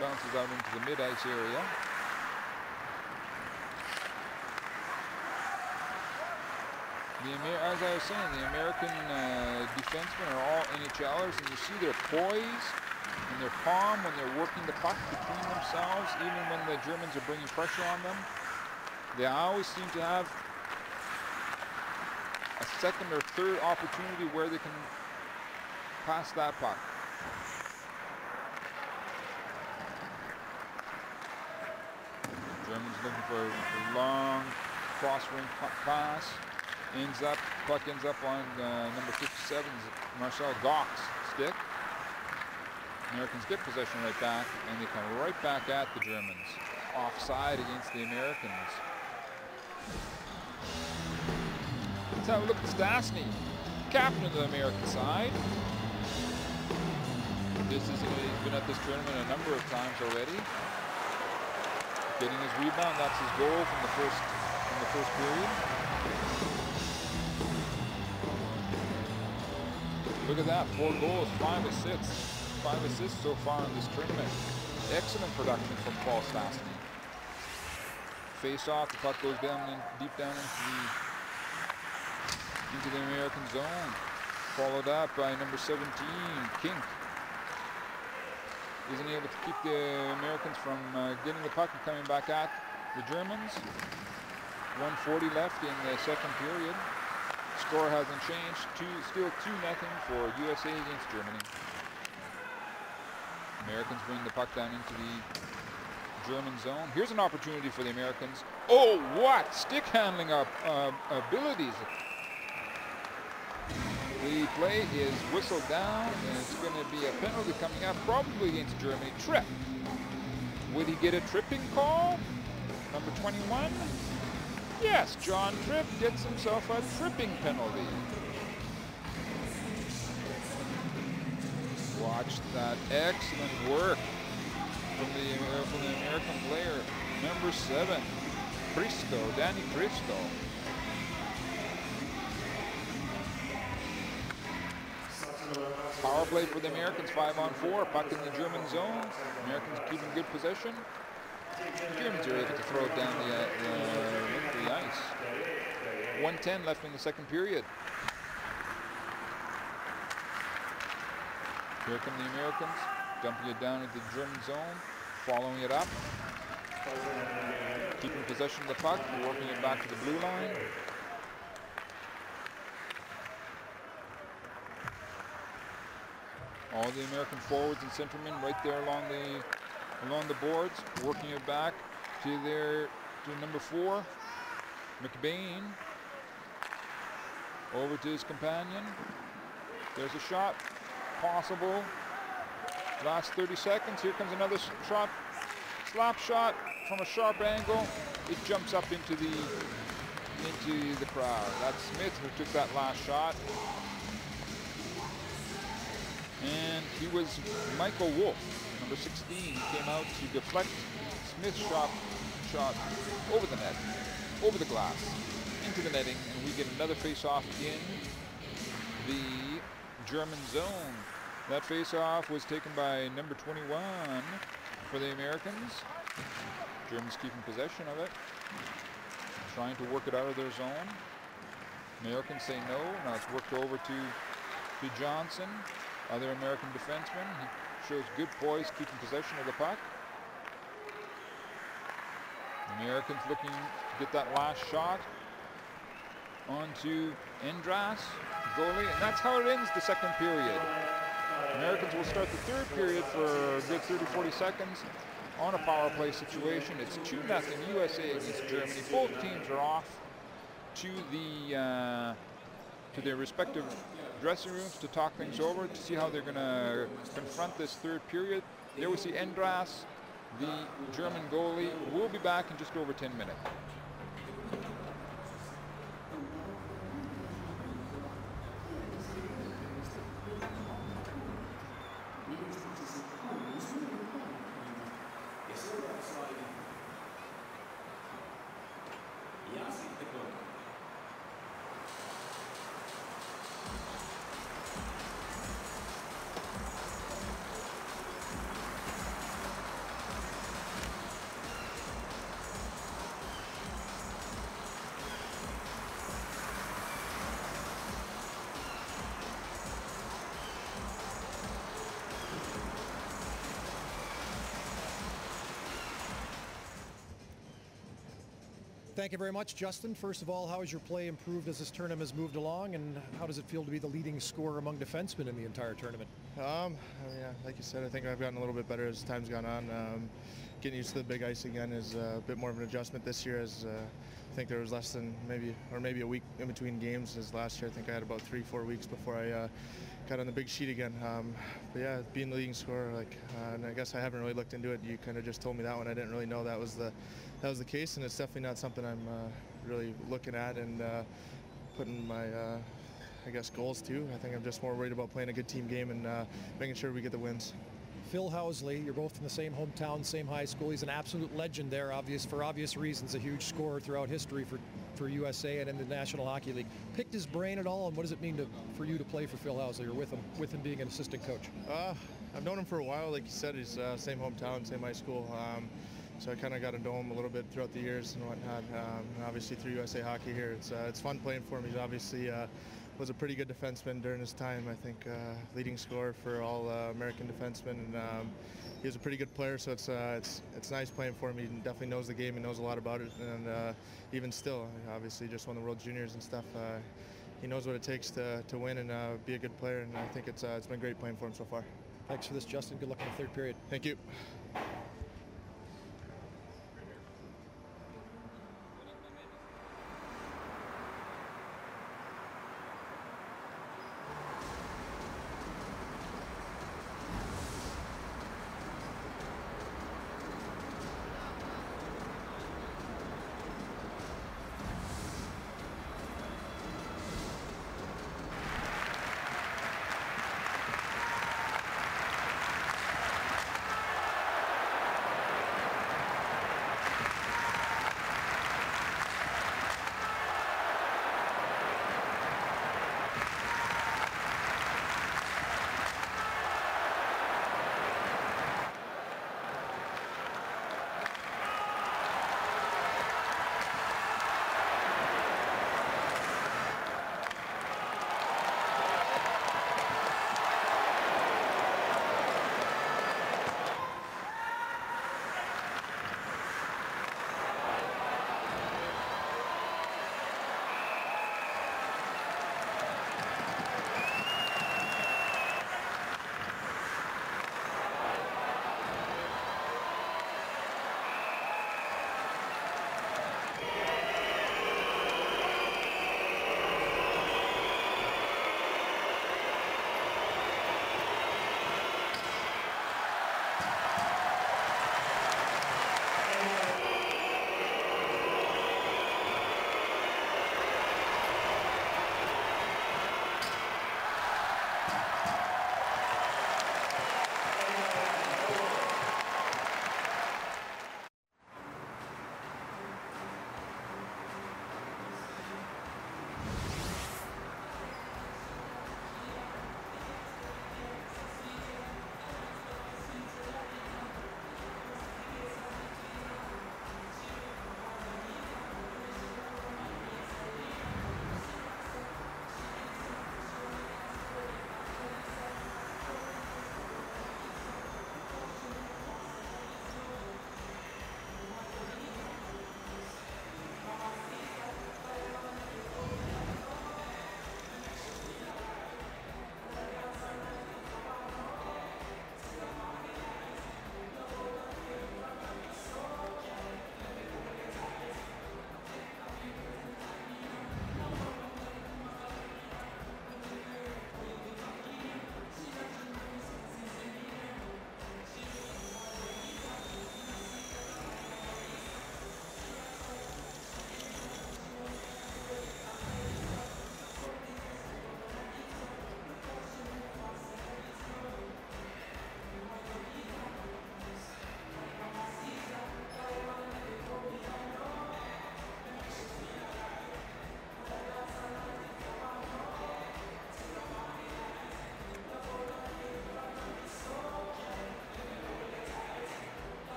[SPEAKER 3] bounces out into the mid-ice area. As I was saying, the American defensemen are all NHLers, and you see their poise and their calm when they're working the puck between themselves, even when the Germans are bringing pressure on them. They always seem to have a second or third opportunity where they can pass that puck. Germans looking for a long cross-ring pass. Puck ends up on number 57's Marcel Goch's stick. Americans get possession right back, and they come right back at the Germans. Offside against the Americans. Let's have a look at Stastny, captain of the American side. He's been at this tournament a number of times already. Getting his rebound, that's his goal from the first period. Look at that, 4 goals, 5 assists. 5 assists so far in this tournament. Excellent production from Paul Stastny. Face off, the puck goes deep down into the American zone. Followed up by number 17, Kink. Isn't able to keep the Americans from getting the puck and coming back at the Germans. 1:40 left in the second period. Score hasn't changed. Still 2-0 for USA against Germany. Americans bring the puck down into the German zone. Here's an opportunity for the Americans. Oh, what stick handling abilities. The play is whistled down, and it's going to be a penalty coming up, probably against Germany. Trip. Would he get a tripping call? Number 21? Yes, John Tripp gets himself a tripping penalty. Watch that excellent work from the American player, number 7, Danny Cristo. Power play for the Americans, 5-on-4, puck in the German zone. Americans keeping good possession. The Germans are able to throw it down the ice. 1:10 left in the second period. Here come the Americans, dumping it down into the German zone, following it up, keeping possession of the puck, working it back to the blue line. All the American forwards and centermen right there along the boards, working it back to number 4, McBain. Over to his companion. There's a shot, possible. Last 30 seconds. Here comes another shot, slap shot from a sharp angle. It jumps up into the crowd. That's Smith who took that last shot. And he was Michael Wolf, number 16. He came out to deflect Smith's shot over the net, over the glass, into the netting, and we get another face-off in the German zone. That face-off was taken by number 21 for the Americans. Germans keeping possession of it, trying to work it out of their zone. Americans say no. Now it's worked over to Johnson, other American defenseman. He shows good poise, keeping possession of the puck. Americans looking to get that last shot onto Endras, goalie, and that's how it ends the second period. Americans will start the third period for a good 30-40 seconds on a power play situation. It's 2-0 USA against Germany. Both teams are off to their respective dressing rooms to talk things over, to see how they're going to confront this third period. There we see Endras, the German goalie. We'll be back in just over 10 minutes.
[SPEAKER 4] Thank you very much, Justin. First of all, how has your play improved as this tournament has moved along, and how does it feel to be the leading scorer among defensemen in the entire tournament?
[SPEAKER 7] Yeah, like you said, I think I've gotten a little bit better as time's gone on. Getting used to the big ice again is a bit more of an adjustment this year, as I think there was less than maybe a week in between games. As last year, I think I had about 3-4 weeks before I got on the big sheet again. But yeah, being the leading scorer, and I guess I haven't really looked into it. You kind of just told me that one. I didn't really know that was the case, and it's definitely not something I'm really looking at and putting my I guess goals to. I think I'm just more worried about playing a good team game and making sure we get the wins.
[SPEAKER 4] Phil Housley, you're both from the same hometown, same high school. He's an absolute legend there, for obvious reasons, a huge scorer throughout history for USA and in the National Hockey League. Picked his brain at all, and what does it mean for you to play for Phil Housley, or with him being an assistant coach?
[SPEAKER 7] I've known him for a while. Like you said, he's same hometown, same high school. So I kind of got to know him a little bit throughout the years and whatnot. Obviously through USA Hockey here, it's fun playing for him. He's obviously was a pretty good defenseman during his time. I think leading scorer for all American defensemen, and he was a pretty good player. So it's nice playing for him. He definitely knows the game and knows a lot about it. And even still, obviously just won the World Juniors and stuff. He knows what it takes to win and be a good player. And I think it's been great playing for him so far.
[SPEAKER 4] Thanks for this, Justin. Good luck in the third period.
[SPEAKER 7] Thank you.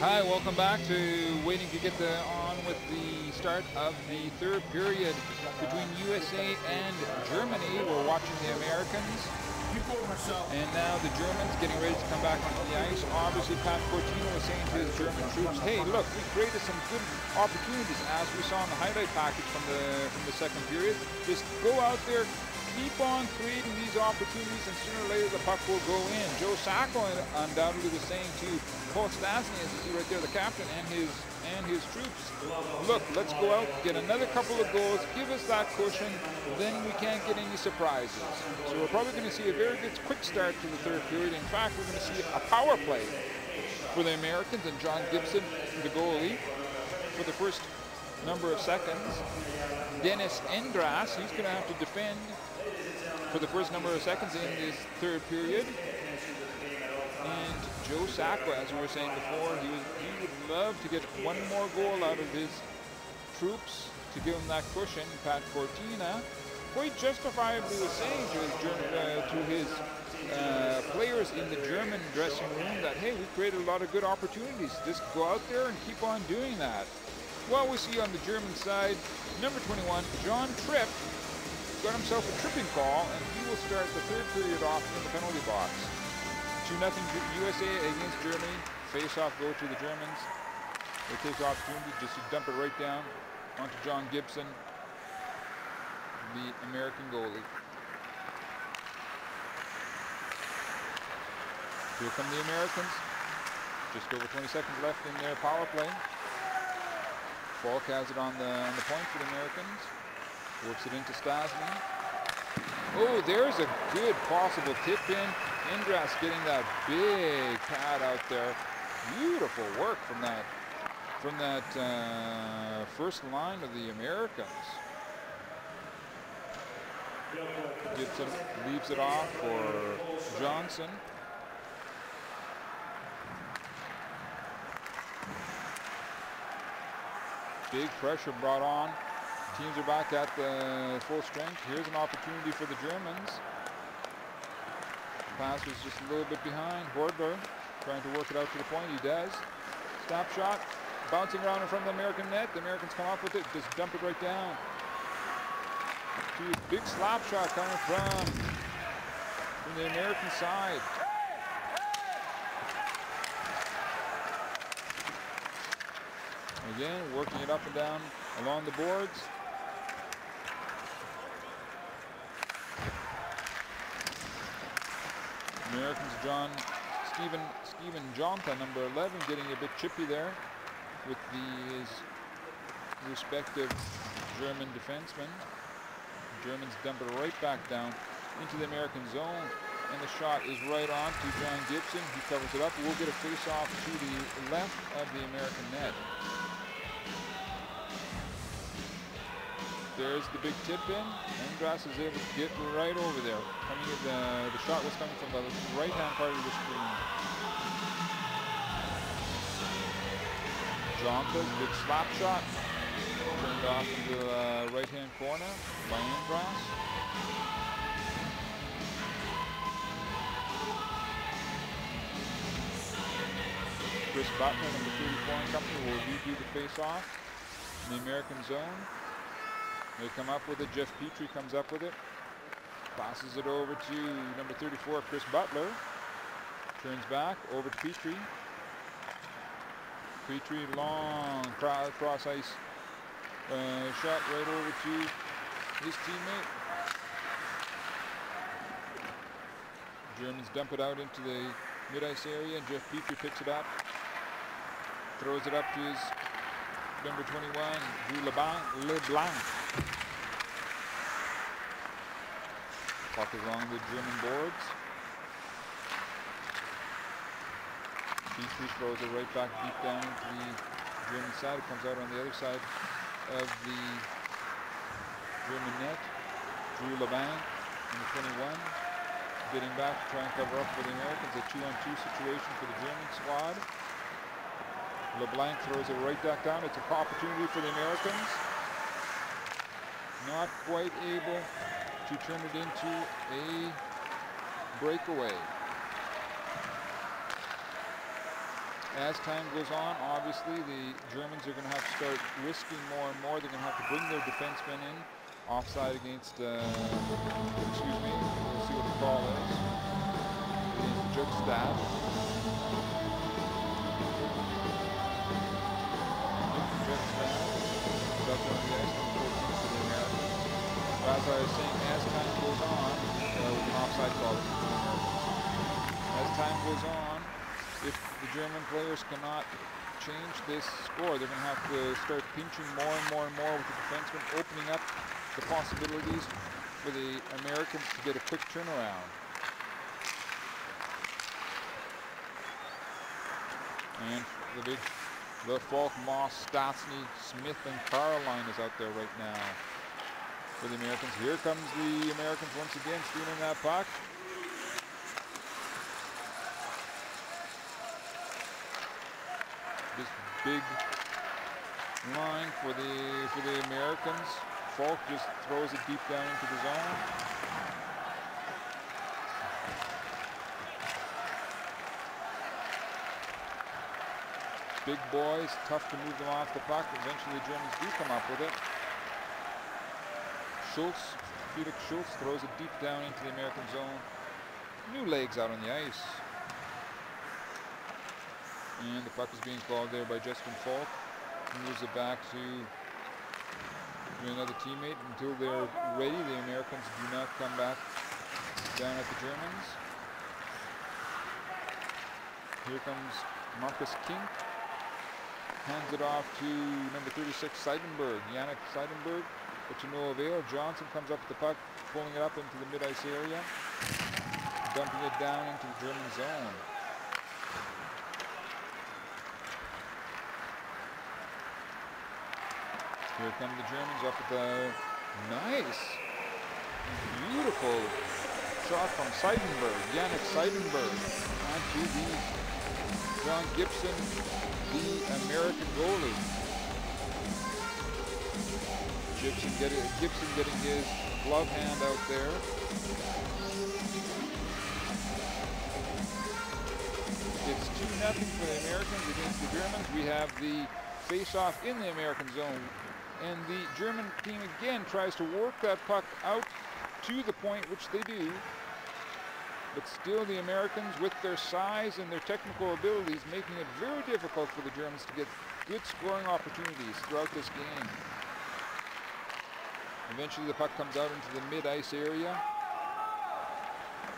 [SPEAKER 3] Hi, welcome back to waiting to get on with the start of the third period between USA and Germany. We're watching the Americans. And now the Germans getting ready to come back onto the ice. Obviously, Pat Cortino was saying to his German troops, hey, look, we created some good opportunities, as we saw in the highlight package from the second period. Just go out there, keep on creating these opportunities, and sooner or later the puck will go in. Joe Sacco undoubtedly was saying to Paul Stastny, as you see right there, the captain, and his troops, look, let's go out, get another couple of goals, give us that cushion, then we can't get any surprises. So we're probably going to see a very good quick start to the third period. In fact, we're going to see a power play for the Americans, and John Gibson, the goalie, for the first number of seconds. Dennis Endras, he's going to have to defend for the first number of seconds in this third period. And Joe Sacco, as we were saying before, he would love to get one more goal out of his troops to give him that cushion. Pat Cortina quite justifiably was saying to his players in the German dressing room that, hey, we created a lot of good opportunities. Just go out there and keep on doing that. Well, we see on the German side, number 21, John Tripp, got himself a tripping call, and he will start the third period off in the penalty box. 2-0 USA against Germany. Face-off go to the Germans. They take the opportunity just to dump it right down onto John Gibson, the American goalie. Here come the Americans. Just over 20 seconds left in their power play. Falk has it on the point for the Americans. Works it into Stastny. Oh, there's a good possible tip in. Endras getting that big pad out there. Beautiful work from that first line of the Americans. Gibson leaves it off for Johnson. Big pressure brought on. Teams are back at full strength. Here's an opportunity for the Germans. Pass was just a little bit behind. Hordler trying to work it out to the point. He does. Stop shot. Bouncing around in front of the American net. The Americans come up with it. Just dump it right down. Big slap shot coming from the American side. Again, working it up and down along the boards. Americans, Stephen Jonta, number 11, getting a bit chippy there with his respective German defensemen. The Germans dump it right back down into the American zone, and the shot is right on to John Gibson. He covers it up. We'll get a face-off to the left of the American net. There's the big tip in. Endras is able to get right over there. The shot was coming from the right-hand part of the screen. Jonta's big slap shot. Turned off into the right-hand corner by Endras. Chris Butler, number 34 in company, will redo the face-off in the American zone. They come up with it. Jeff Petrie comes up with it. Passes it over to number 34, Chris Butler. Turns back over to Petrie. Petrie, long cross ice shot right over to his teammate. Germans dump it out into the mid-ice area, and Jeff Petrie picks it up. Throws it up to his number 21, Drew LeBlanc. Puck is along the German boards. Petrie throws it right back deep down into the German side. It comes out on the other side of the German net. Drew LeBlanc, number 21, getting back to try and cover up for the Americans. A 2-on-2 situation for the German squad. LeBlanc throws it right back down. It's an opportunity for the Americans. Not quite able to turn it into a breakaway. as time goes on, obviously the Germans are going to have to start risking more and more. They're going to have to bring their defensemen in. Offside against, excuse me, we'll see what the call is. Against the Jug staff. Up on the ice, for the Americans. As I was saying, as time goes on, with an offside call for the Americans. As time goes on, if the German players cannot change this score, they're going to have to start pinching more and more and more with the defensemen, opening up the possibilities for the Americans to get a quick turnaround. And the Falk, Moss, Stastny, Smith, and Caroline is out there right now for the Americans. Here comes the Americans once again stealing that puck. This big line for the Americans. Falk just throws it deep down into the zone. Big boys, tough to move them off the puck. Eventually the Germans do come up with it. Felix Schultz throws it deep down into the American zone. New legs out on the ice. And the puck is being clawed there by Justin Falk. He moves it back to another teammate until they're ready. The Americans do not come back down at the Germans. Here comes Marcus King. Hands it off to number 36, Seidenberg. Yannick Seidenberg, but to no avail. Johnson comes up with the puck, pulling it up into the mid-ice area, dumping it down into the German zone. Here come the Germans up with the nice, beautiful shot from Seidenberg. Yannick Seidenberg onto the John Gibson, the American goalie. Gibson getting his glove hand out there. It's 2-0 for the Americans against the Germans. We have the face-off in the American zone. And the German team again tries to work that puck out to the point, which they do. But still the Americans, with their size and their technical abilities, making it very difficult for the Germans to get good scoring opportunities throughout this game. Eventually the puck comes out into the mid-ice area,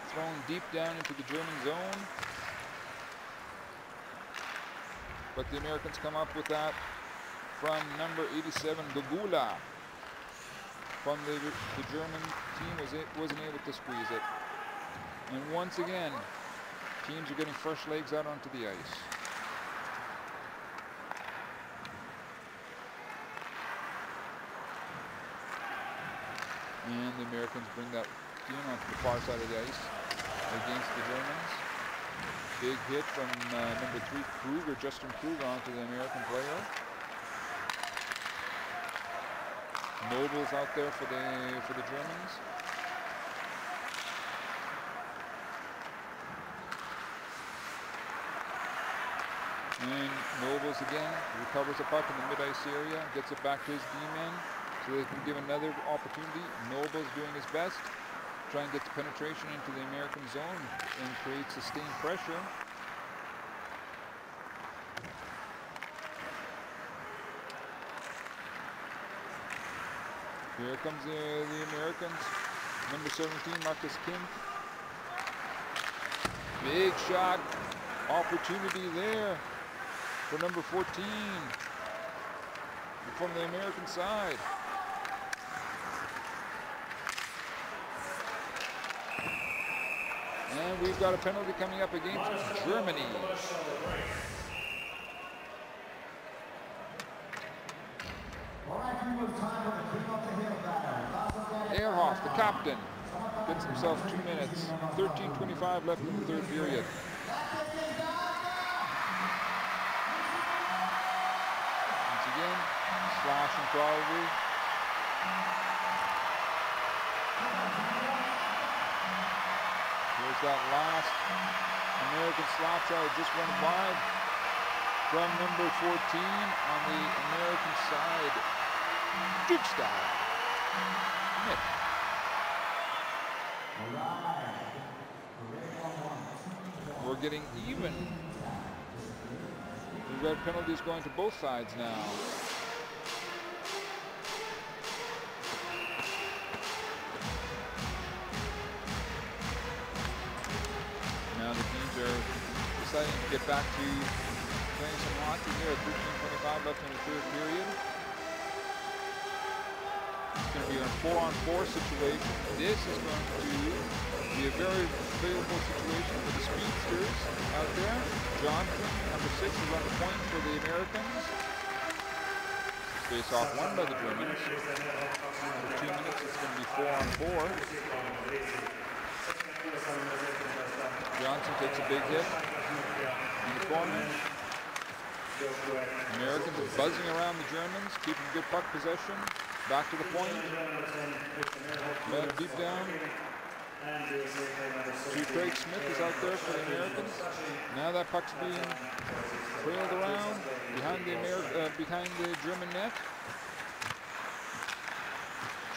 [SPEAKER 3] thrown deep down into the German zone. But the Americans come up with that from number 87, Gugula. From the German team wasn't able to squeeze it. And once again, teams are getting fresh legs out onto the ice. And the Americans bring that team onto the far side of the ice against the Germans. Big hit from number 3, Kruger, Justin Kruger, onto the American player. Noble's out there for the Germans. And Nobles again recovers the puck in the mid-ice area, gets it back to his D-men so they can give another opportunity. Nobles doing his best, try and get the penetration into the American zone and create sustained pressure. Here comes the Americans. Number 17, Marcus King. Big shot. Opportunity there for number 14 from the American side. And we've got a penalty coming up against Germany. Ehrhoff, the captain, gets himself 2 minutes. 13:25 left in the third period. Once again, slashing probably. Here's that last American slap shot, just went wide. from number 14 on the American side. Duke style. Nick. We're getting even. The red penalties going to both sides now. Now the teams are deciding to get back to playing some hockey here at 13:25 left in the third period. It's going to be a 4-on-4 situation. This is going to be a very favorable situation for the speedsters out there. Johnson, number 6, is on the point for the Americans. Face off won by the Germans. For 2 minutes, it's going to be 4-on-4. Johnson takes a big hit in the corner. Americans are buzzing around the Germans, keeping good puck possession. Back to the point. Deep down. Craig Smith is out there for the Americans. Now that puck's being trailed around behind the German net.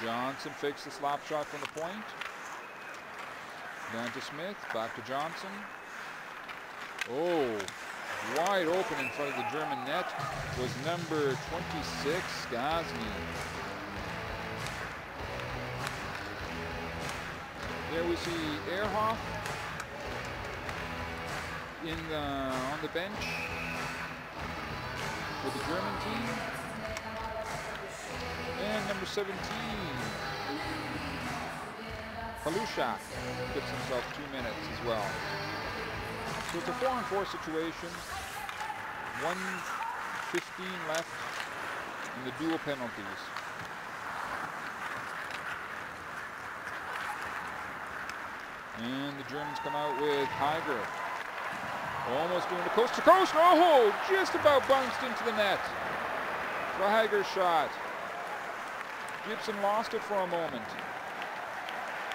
[SPEAKER 3] Johnson fakes the slap shot from the point. Down to Smith, back to Johnson. Oh, wide open in front of the German net was number 26, Gosney. There we see Ehrhoff on the bench for the German team. And number 17, Palushak gets himself 2 minutes as well. So it's a 4-on-4 situation. 1:15 left in the dual penalties. And the Germans come out with Heiger. Almost doing the coast to coast. Oh, just about bounced into the net. For Heiger's shot. Gibson lost it for a moment.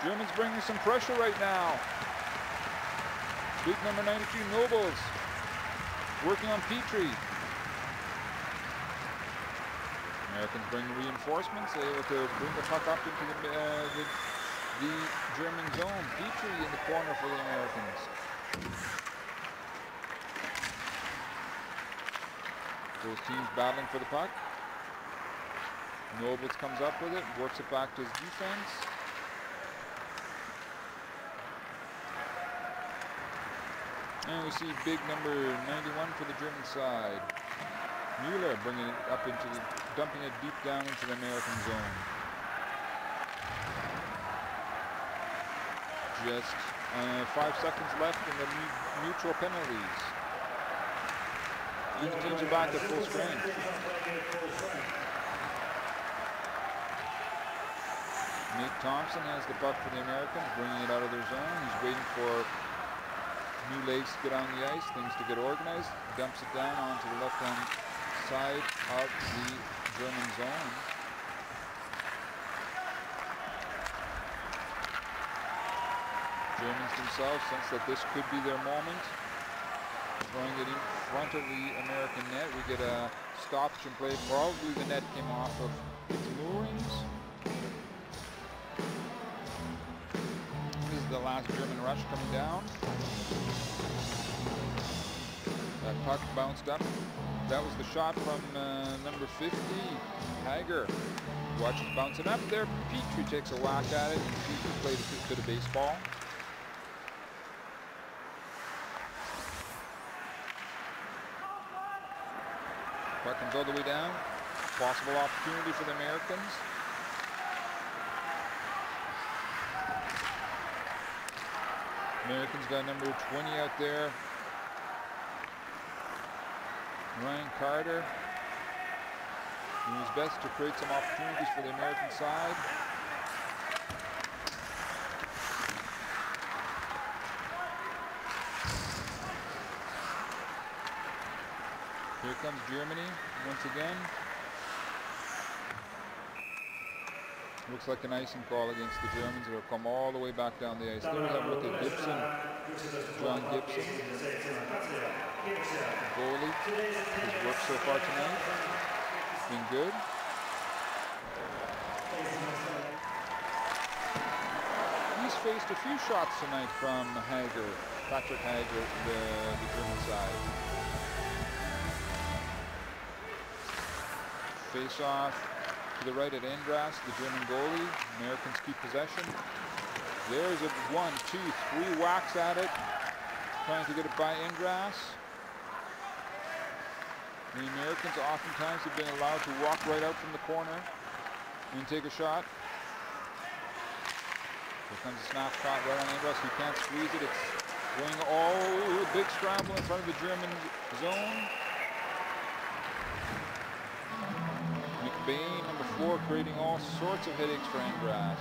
[SPEAKER 3] Germans bringing some pressure right now. Big number 92, Nobles, working on Petrie. Americans bring reinforcements, able to bring the puck up into the German zone. Petrie in the corner for the Americans. Those teams battling for the puck. Nobles comes up with it, works it back to his defense. And we see big number 91 for the German side. Mueller bringing it up dumping it deep down into the American zone. Just 5 seconds left in the mutual penalties. And the teams are back at full strength. Nate Thompson has the puck for the Americans, bringing it out of their zone. He's waiting for new legs to get on the ice, things to get organized. Dumps it down onto the left-hand side of the German zone. Germans themselves sense that this could be their moment. Throwing it in front of the American net. We get a stoppage in play. Probably the net came off of its moorings. This is the last German rush coming down. That puck bounced up. That was the shot from number 50, Heiger. Watches bouncing up there. Petrie takes a whack at it. Petrie played a bit of baseball. Puck comes all the way down. Possible opportunity for the Americans. Americans got number 20 out there. Ryan Carter doing his best to create some opportunities for the American side. Here comes Germany once again. Looks like an icing call against the Germans. They'll come all the way back down the ice. There we have a look at Gibson, John Gibson, goalie. His work so far tonight has been good. He's faced a few shots tonight from Hager, Patrick Hager, the German side. Face off to the right at Endras, the German goalie. Americans keep possession. There's a 1, 2, 3 whacks at it, trying to get it by Endras. The Americans oftentimes have been allowed to walk right out from the corner and take a shot. Here comes a snap shot right on Endras. He can't squeeze it. It's going all big scramble in front of the German zone. McBain, number 4, creating all sorts of headaches for Endras.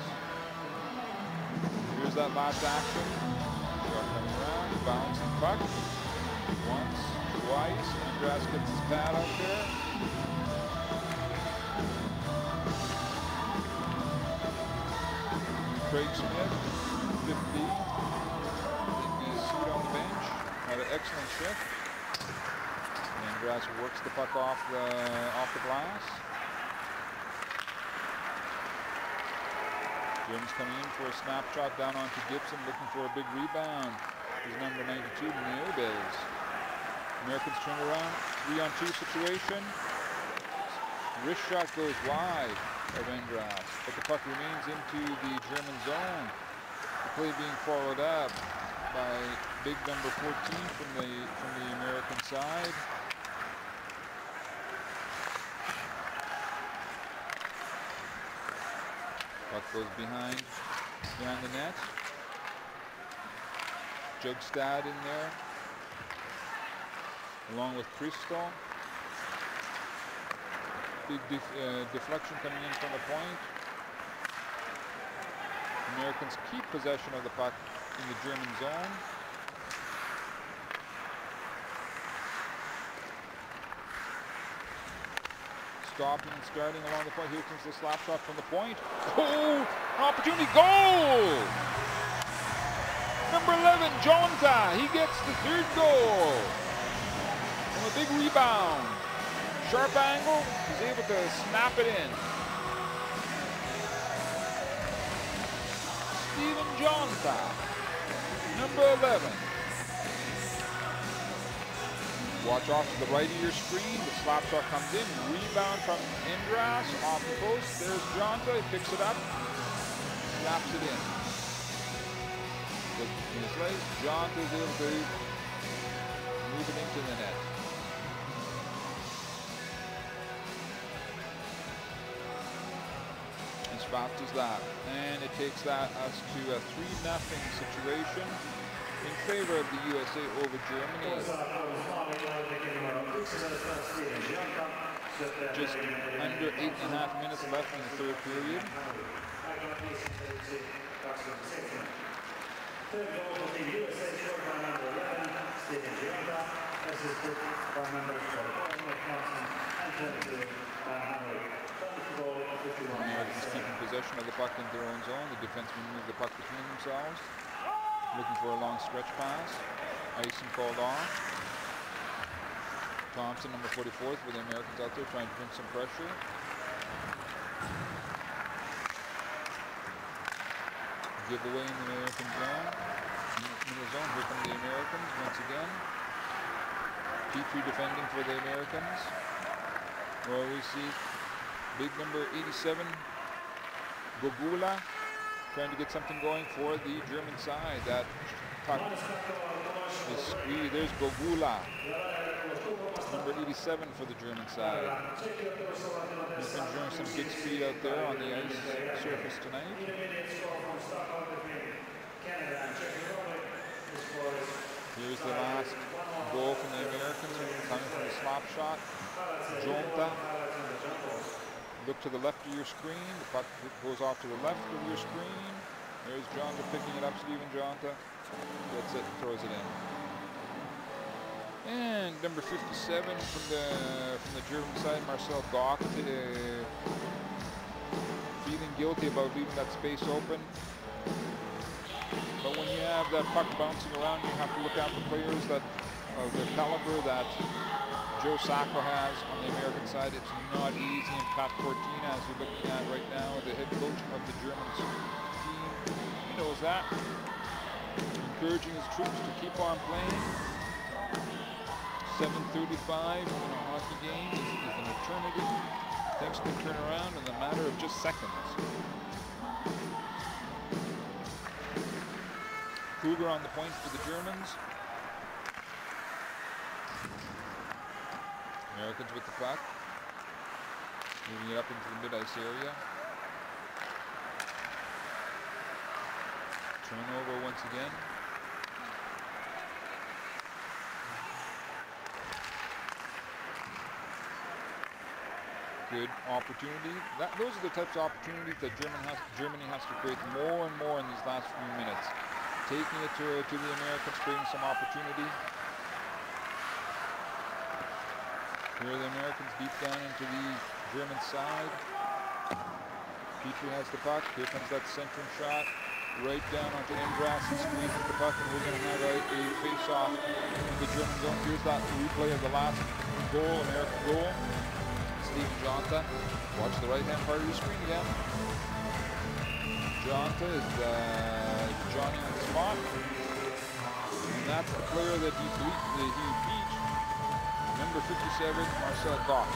[SPEAKER 3] Here's that last action. Shot coming around, bouncing puck. Once, twice, Endras gets his pad up there. Craig Smith, 50, taking his seat on the bench. Had an excellent shift. Endras works the puck off the glass. Germans coming in for a snapshot down onto Gibson, looking for a big rebound. He's number 92, Nierbes. Americans turn around, 3-on-2 situation. Wrist shot goes wide of Endras, but the puck remains into the German zone. The play being followed up by big number 14 from the American side. Puck goes behind the net. Jugstad in there, along with Crystal. Big deflection coming in from the point. Americans keep possession of the puck in the German zone. Stopping and starting along the point. Here comes the slap shot from the point. Oh, an opportunity, goal! Number 11, Jonta, he gets the 3rd goal. From a big rebound. Sharp angle, he's able to snap it in. Steven Jonta, number 11. Watch off to the right of your screen. The slap shot comes in. Rebound from Endras off the post. There's Jonta. He picks it up. Slaps it in. In his legs, Jonta is able to move it into the net. As fast as that. And it takes us to a 3-0 situation in favor of the USA over Germany. Just under 8.5 minutes left in the 3rd period.
[SPEAKER 1] Third goal for the USA scored by number 11, Stephen Gironta, assisted by members of Thompson and 22 Hanley.
[SPEAKER 3] Americans keeping possession of the puck in their own zone. The defensemen move the puck between themselves. Looking for a long stretch pass. Icing called off. Thompson, number 44th, with the Americans out there trying to bring some pressure. Give away in the American zone. In the zone, here come the Americans once again. Petrie defending for the Americans. Where we see big number 87, Gogula, trying to get something going for the German side. That puck is squeezed. There's Gogula, number 87 for the German side. He's been enjoying some good speed out there on the ice surface tonight. Here's the last goal from the Americans, coming from the slap shot. Jonta. Look to the left of your screen. The puck goes off to the left of your screen. There's Jonta picking it up. Steven Jonta gets it, throws it in. And number 57 from the German side, Marcel Gauck, feeds feeling guilty about leaving that space open. But when you have that puck bouncing around, you have to look out for players that of the caliber that Joe Sacco has on the American side. It's not easy, and Pat Cortina, as you're looking at right now, the head coach of the German team, he knows that. Encouraging his troops to keep on playing. 7:35 in a hockey game is an eternity. Things can turn around in a matter of just seconds. Kruger on the point for the Germans. Americans with the puck. Moving it up into the mid-ice area. Turnover once again. Good opportunity. Those are the types of opportunities that Germany has to create more and more in these last few minutes. Taking it to the Americans, creating some opportunity. Here are the Americans deep down into the German side. Petrie has the puck. Here comes that centering shot. Right down onto Indras and squeezes the puck, and we're going to have a face-off in the German zone. Here's that replay of the last goal, American goal. Steven Jonta. Watch the right-hand part of the screen again. Jonta is Johnny on the spot. And that's the player that he beat. Number 57, Marcel Goff.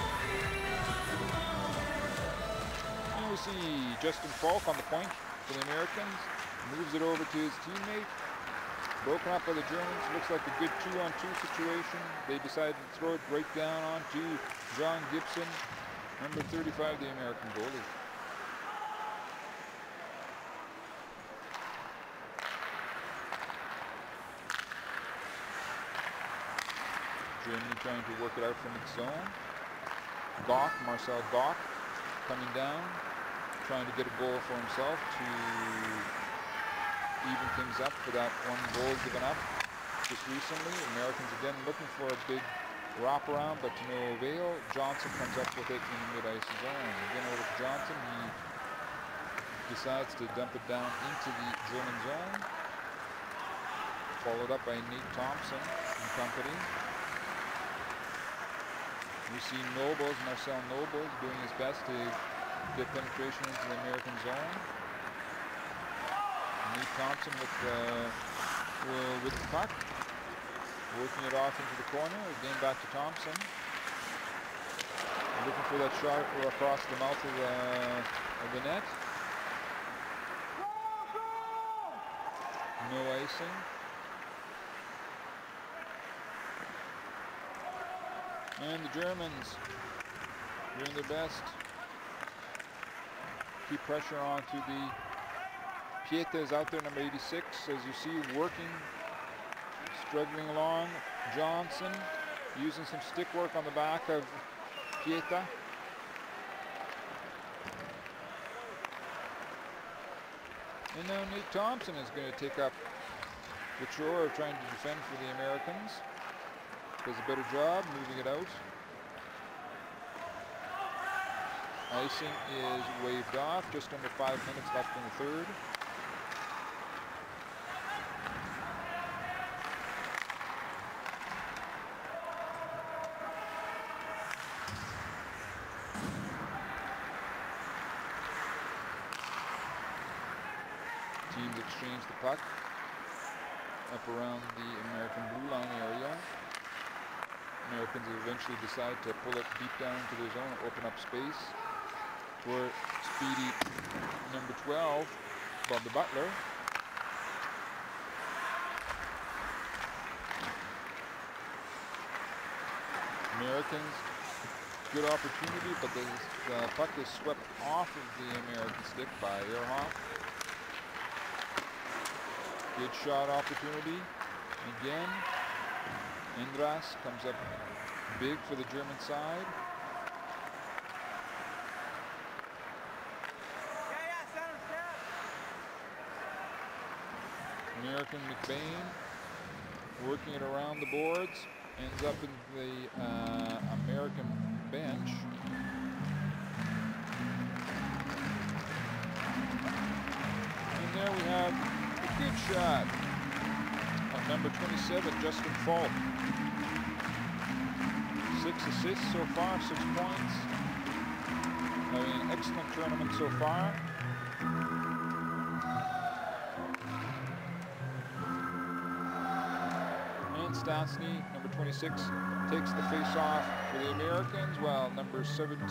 [SPEAKER 3] And we see Justin Falk on the point for the Americans. Moves it over to his teammate. Broken up by the Germans. Looks like a good 2-on-2 situation. They decided to throw it right down onto John Gibson, number 35, the American goalie. Germany trying to work it out from its zone. Gock, Marcel Gock, coming down, trying to get a goal for himself to even things up for that one goal given up just recently. Americans again looking for a big wraparound, but to no avail. Johnson comes up with it in the mid-ice zone. Again over to Johnson. He decides to dump it down into the German zone. Followed up by Nate Thompson and company. We see Marcel Nobles doing his best to get penetration into the American zone. Nate Thompson with the puck, working it off into the corner. Again back to Thompson. Looking for that shot across the mouth of the net. No icing. And the Germans doing their best. Keep pressure onto the Pieta is out there, number 86, as you see, working, struggling along. Johnson using some stick work on the back of Pieta. And now Nate Thompson is going to take up the chore of trying to defend for the Americans. Does a better job moving it out. Icing is waved off. Just under 5 minutes left in the third. Teams exchange the puck up around the American blue line area. Americans eventually decide to pull it deep down into their zone and open up space for speedy number 12, Bubba Butler. Americans, good opportunity, but the puck is swept off of the American stick by Ehrhoff. Good shot opportunity. Again, Indras comes up big for the German side. American McBain working it around the boards, ends up in the American bench. shot of number 27, Justin Falk. 6 assists so far, 6 points. Having an excellent tournament so far. And Stastny, number 26, takes the face-off for the Americans, while number 17,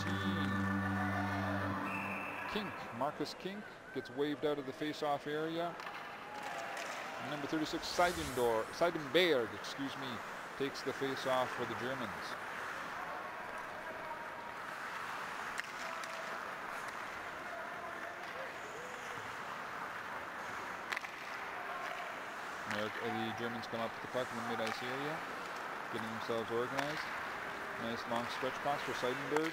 [SPEAKER 3] Marcus Kink, gets waved out of the face-off area. And number 36, Seidenberg, takes the face-off for the Germans. The Germans come up with the puck in the mid-ice area, getting themselves organized. Nice long stretch pass for Seidenberg.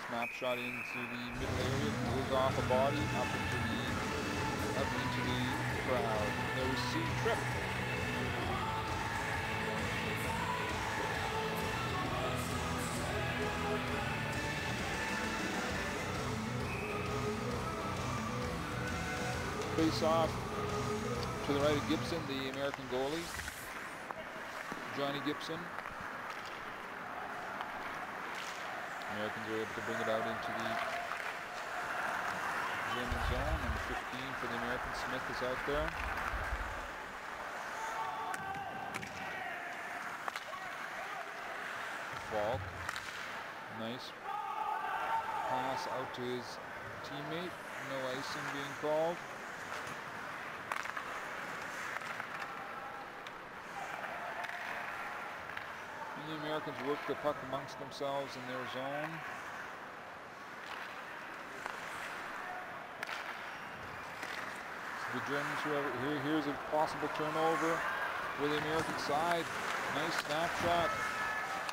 [SPEAKER 3] Snapshot into the middle area, goes off a body up into the crowd. There's C. Tripp. Face off to the right of Gibson, the American goalie, Johnny Gibson. Americans are able to bring it out into the German zone. Number 15 for the American, Smith, is out there. Falk, nice pass out to his teammate. No icing being called. The Americans work the puck amongst themselves in their zone. The Germans, here's a possible turnover for the American side. Nice snapshot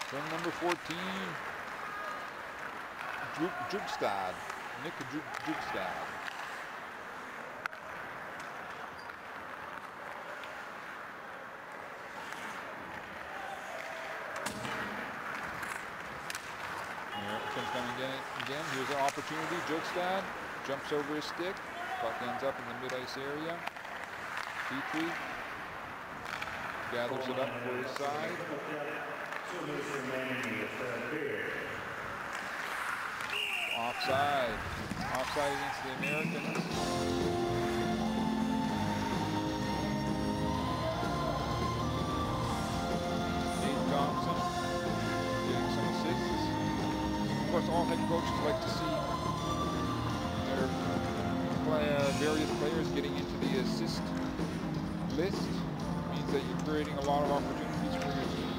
[SPEAKER 3] from number 14, Jugstad, Nick Jugstad. Coming again, here's an opportunity. Jugstad jumps over his stick. Puck ends up in the mid-ice area. Petrie gathers it up for his side.
[SPEAKER 1] 2 minutes remaining in the third period.
[SPEAKER 3] Offside. Offside against the Americans. Nate Thompson getting some assists. Of course, all head coaches like to see their various players getting into the assist list. It means that you're creating a lot of opportunities for your team.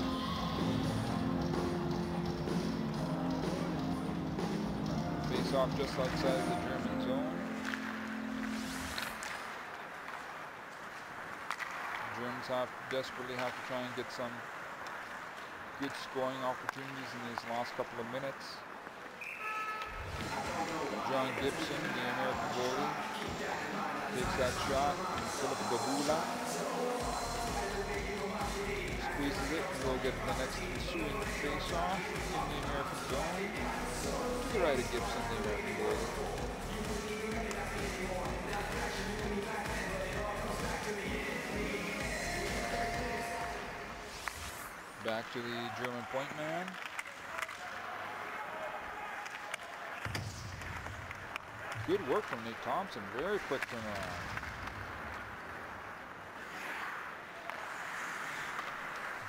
[SPEAKER 3] Face off just outside the German zone. The Germans desperately have to try and get some good scoring opportunities in these last couple of minutes. John Gibson, the American goalie, takes that shot. Philip Gabula squeezes it and will get the next ensuing face-off in the American zone. To the right of Gibson, the American goalie. Back to the German point man. Good work from Nate Thompson. Very quick turnaround.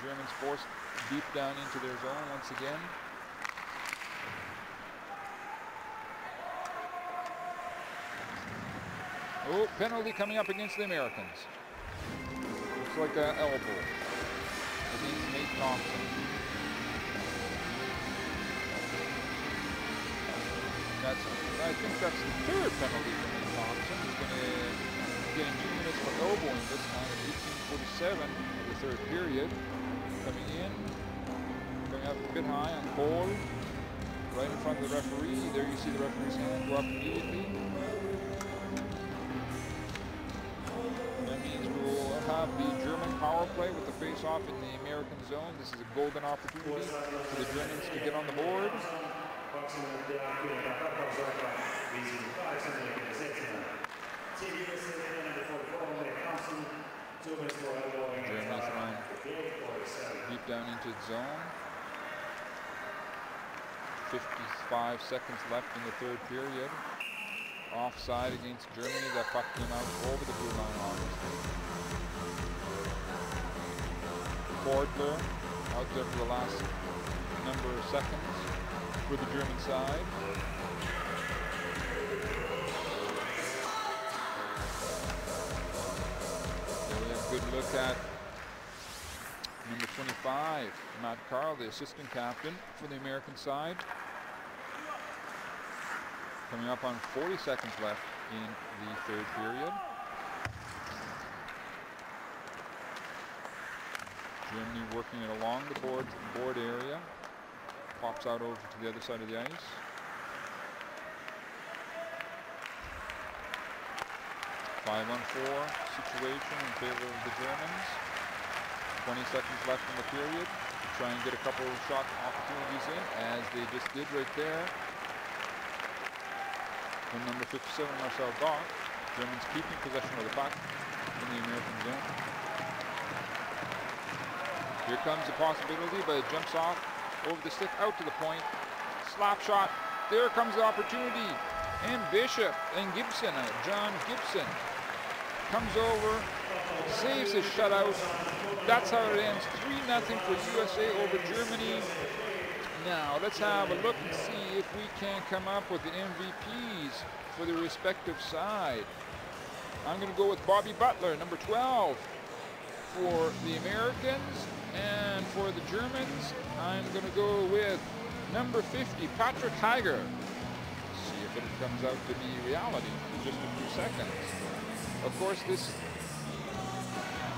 [SPEAKER 3] Germans forced deep down into their zone once again. Oh, penalty coming up against the Americans. Looks like an elbow against Nate Thompson. I think that's the third penalty for Nate Thompson. He's going to get 2 minutes for elbowing this time at 18:47 of the third period. Coming in, going up a bit high on Cole, right in front of the referee. There you see the referee's hand go up immediately. That means we will have the German power play with the face-off in the American zone. This is a golden opportunity for the Germans to get on the board. Germany throwing deep down into the zone. 55 seconds left in the third period. Offside against Germany. That puck came out over the blue line, obviously. Cordler out there for the last number of seconds for the German side. There we have a good look at number 25, Matt Carl, the assistant captain for the American side. Coming up on 40 seconds left in the third period. Germany working it along the board area. Pops out over to the other side of the ice. Five-on-four situation in favor of the Germans. 20 seconds left in the period to try and get a couple of shot opportunities in, as they just did right there. From number 57, Marcel Goff. Germans keeping possession of the puck in the American zone. Here comes the possibility, but it jumps off over the stick, out to the point. Slap shot. There comes the opportunity. And Bishop and Gibson, John Gibson, comes over, saves his shutout. That's how it ends. 3-0 for USA over Germany. Now, let's have a look and see if we can come up with the MVPs for the respective side. I'm going to go with Bobby Butler, number 12, for the Americans. And for the Germans, I'm going to go with number 50, Patrick Hager. See if it comes out to be reality in just a few seconds. Of course, this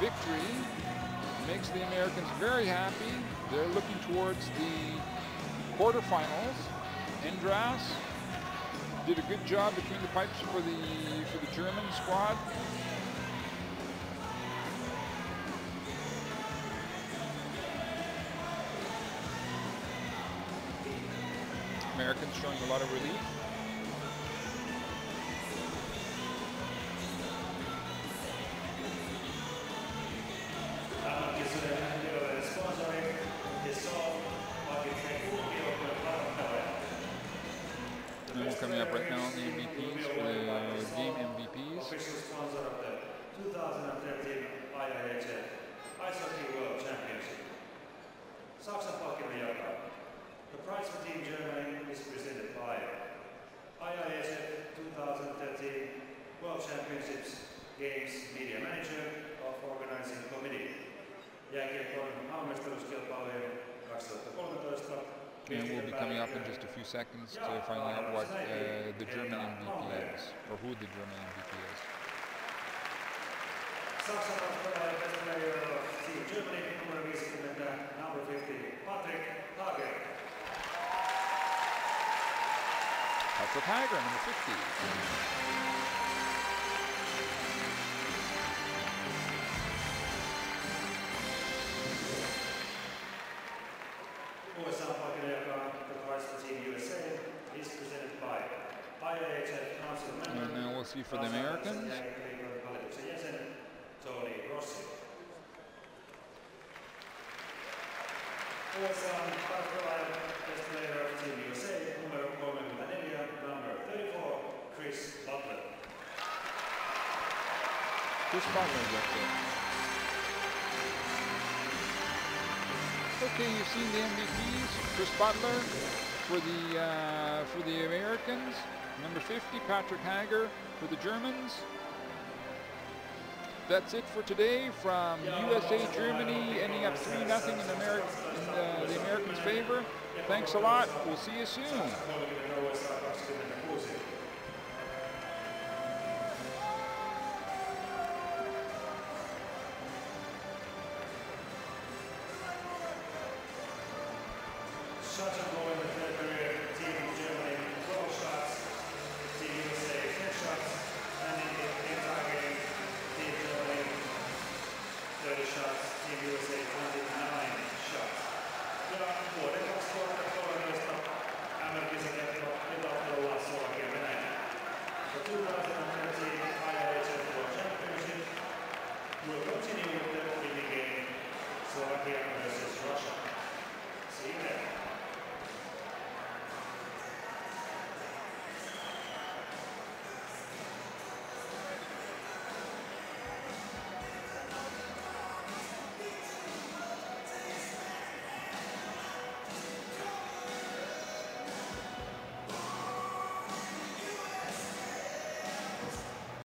[SPEAKER 3] victory makes the Americans very happy. They're looking towards the quarterfinals. Endras did a good job between the pipes for the German squad. Americans showing a lot of relief. And coming up right now on the MVPs for the game MVPs.
[SPEAKER 1] Official sponsor of the 2013 IIHF Ice Hockey World Championship. Saksa-palkinnon. The prize for Team Germany is presented by IIHF 2013 World Championships Games Media Manager of Organizing Committee. Jääkiekkoon maailmanmestaruuskilpailujen 2013.
[SPEAKER 3] And we'll be coming up in just a few seconds to find out what the German MVP is, or who the German MVP is.
[SPEAKER 1] Saksa-palkinnon best player of Team Germany, number 50, number 50, Patrick Hager.
[SPEAKER 3] Patrick Hager, number 50.
[SPEAKER 1] The prize for Team USA is presented by IIHF Council member.
[SPEAKER 3] And now we'll see for the Americans.
[SPEAKER 1] Tony Rossi. Best player of Team USA, number 34, number 34, Chris Butler.
[SPEAKER 3] Chris Butler is up there. Okay, you've seen the MVPs. Chris Butler for the Americans. Number 50, Patrick Hager for the Germans. That's it for today from USA Germany, ending up 3-0 in the Americans' favor. Thanks a lot. We'll see you soon.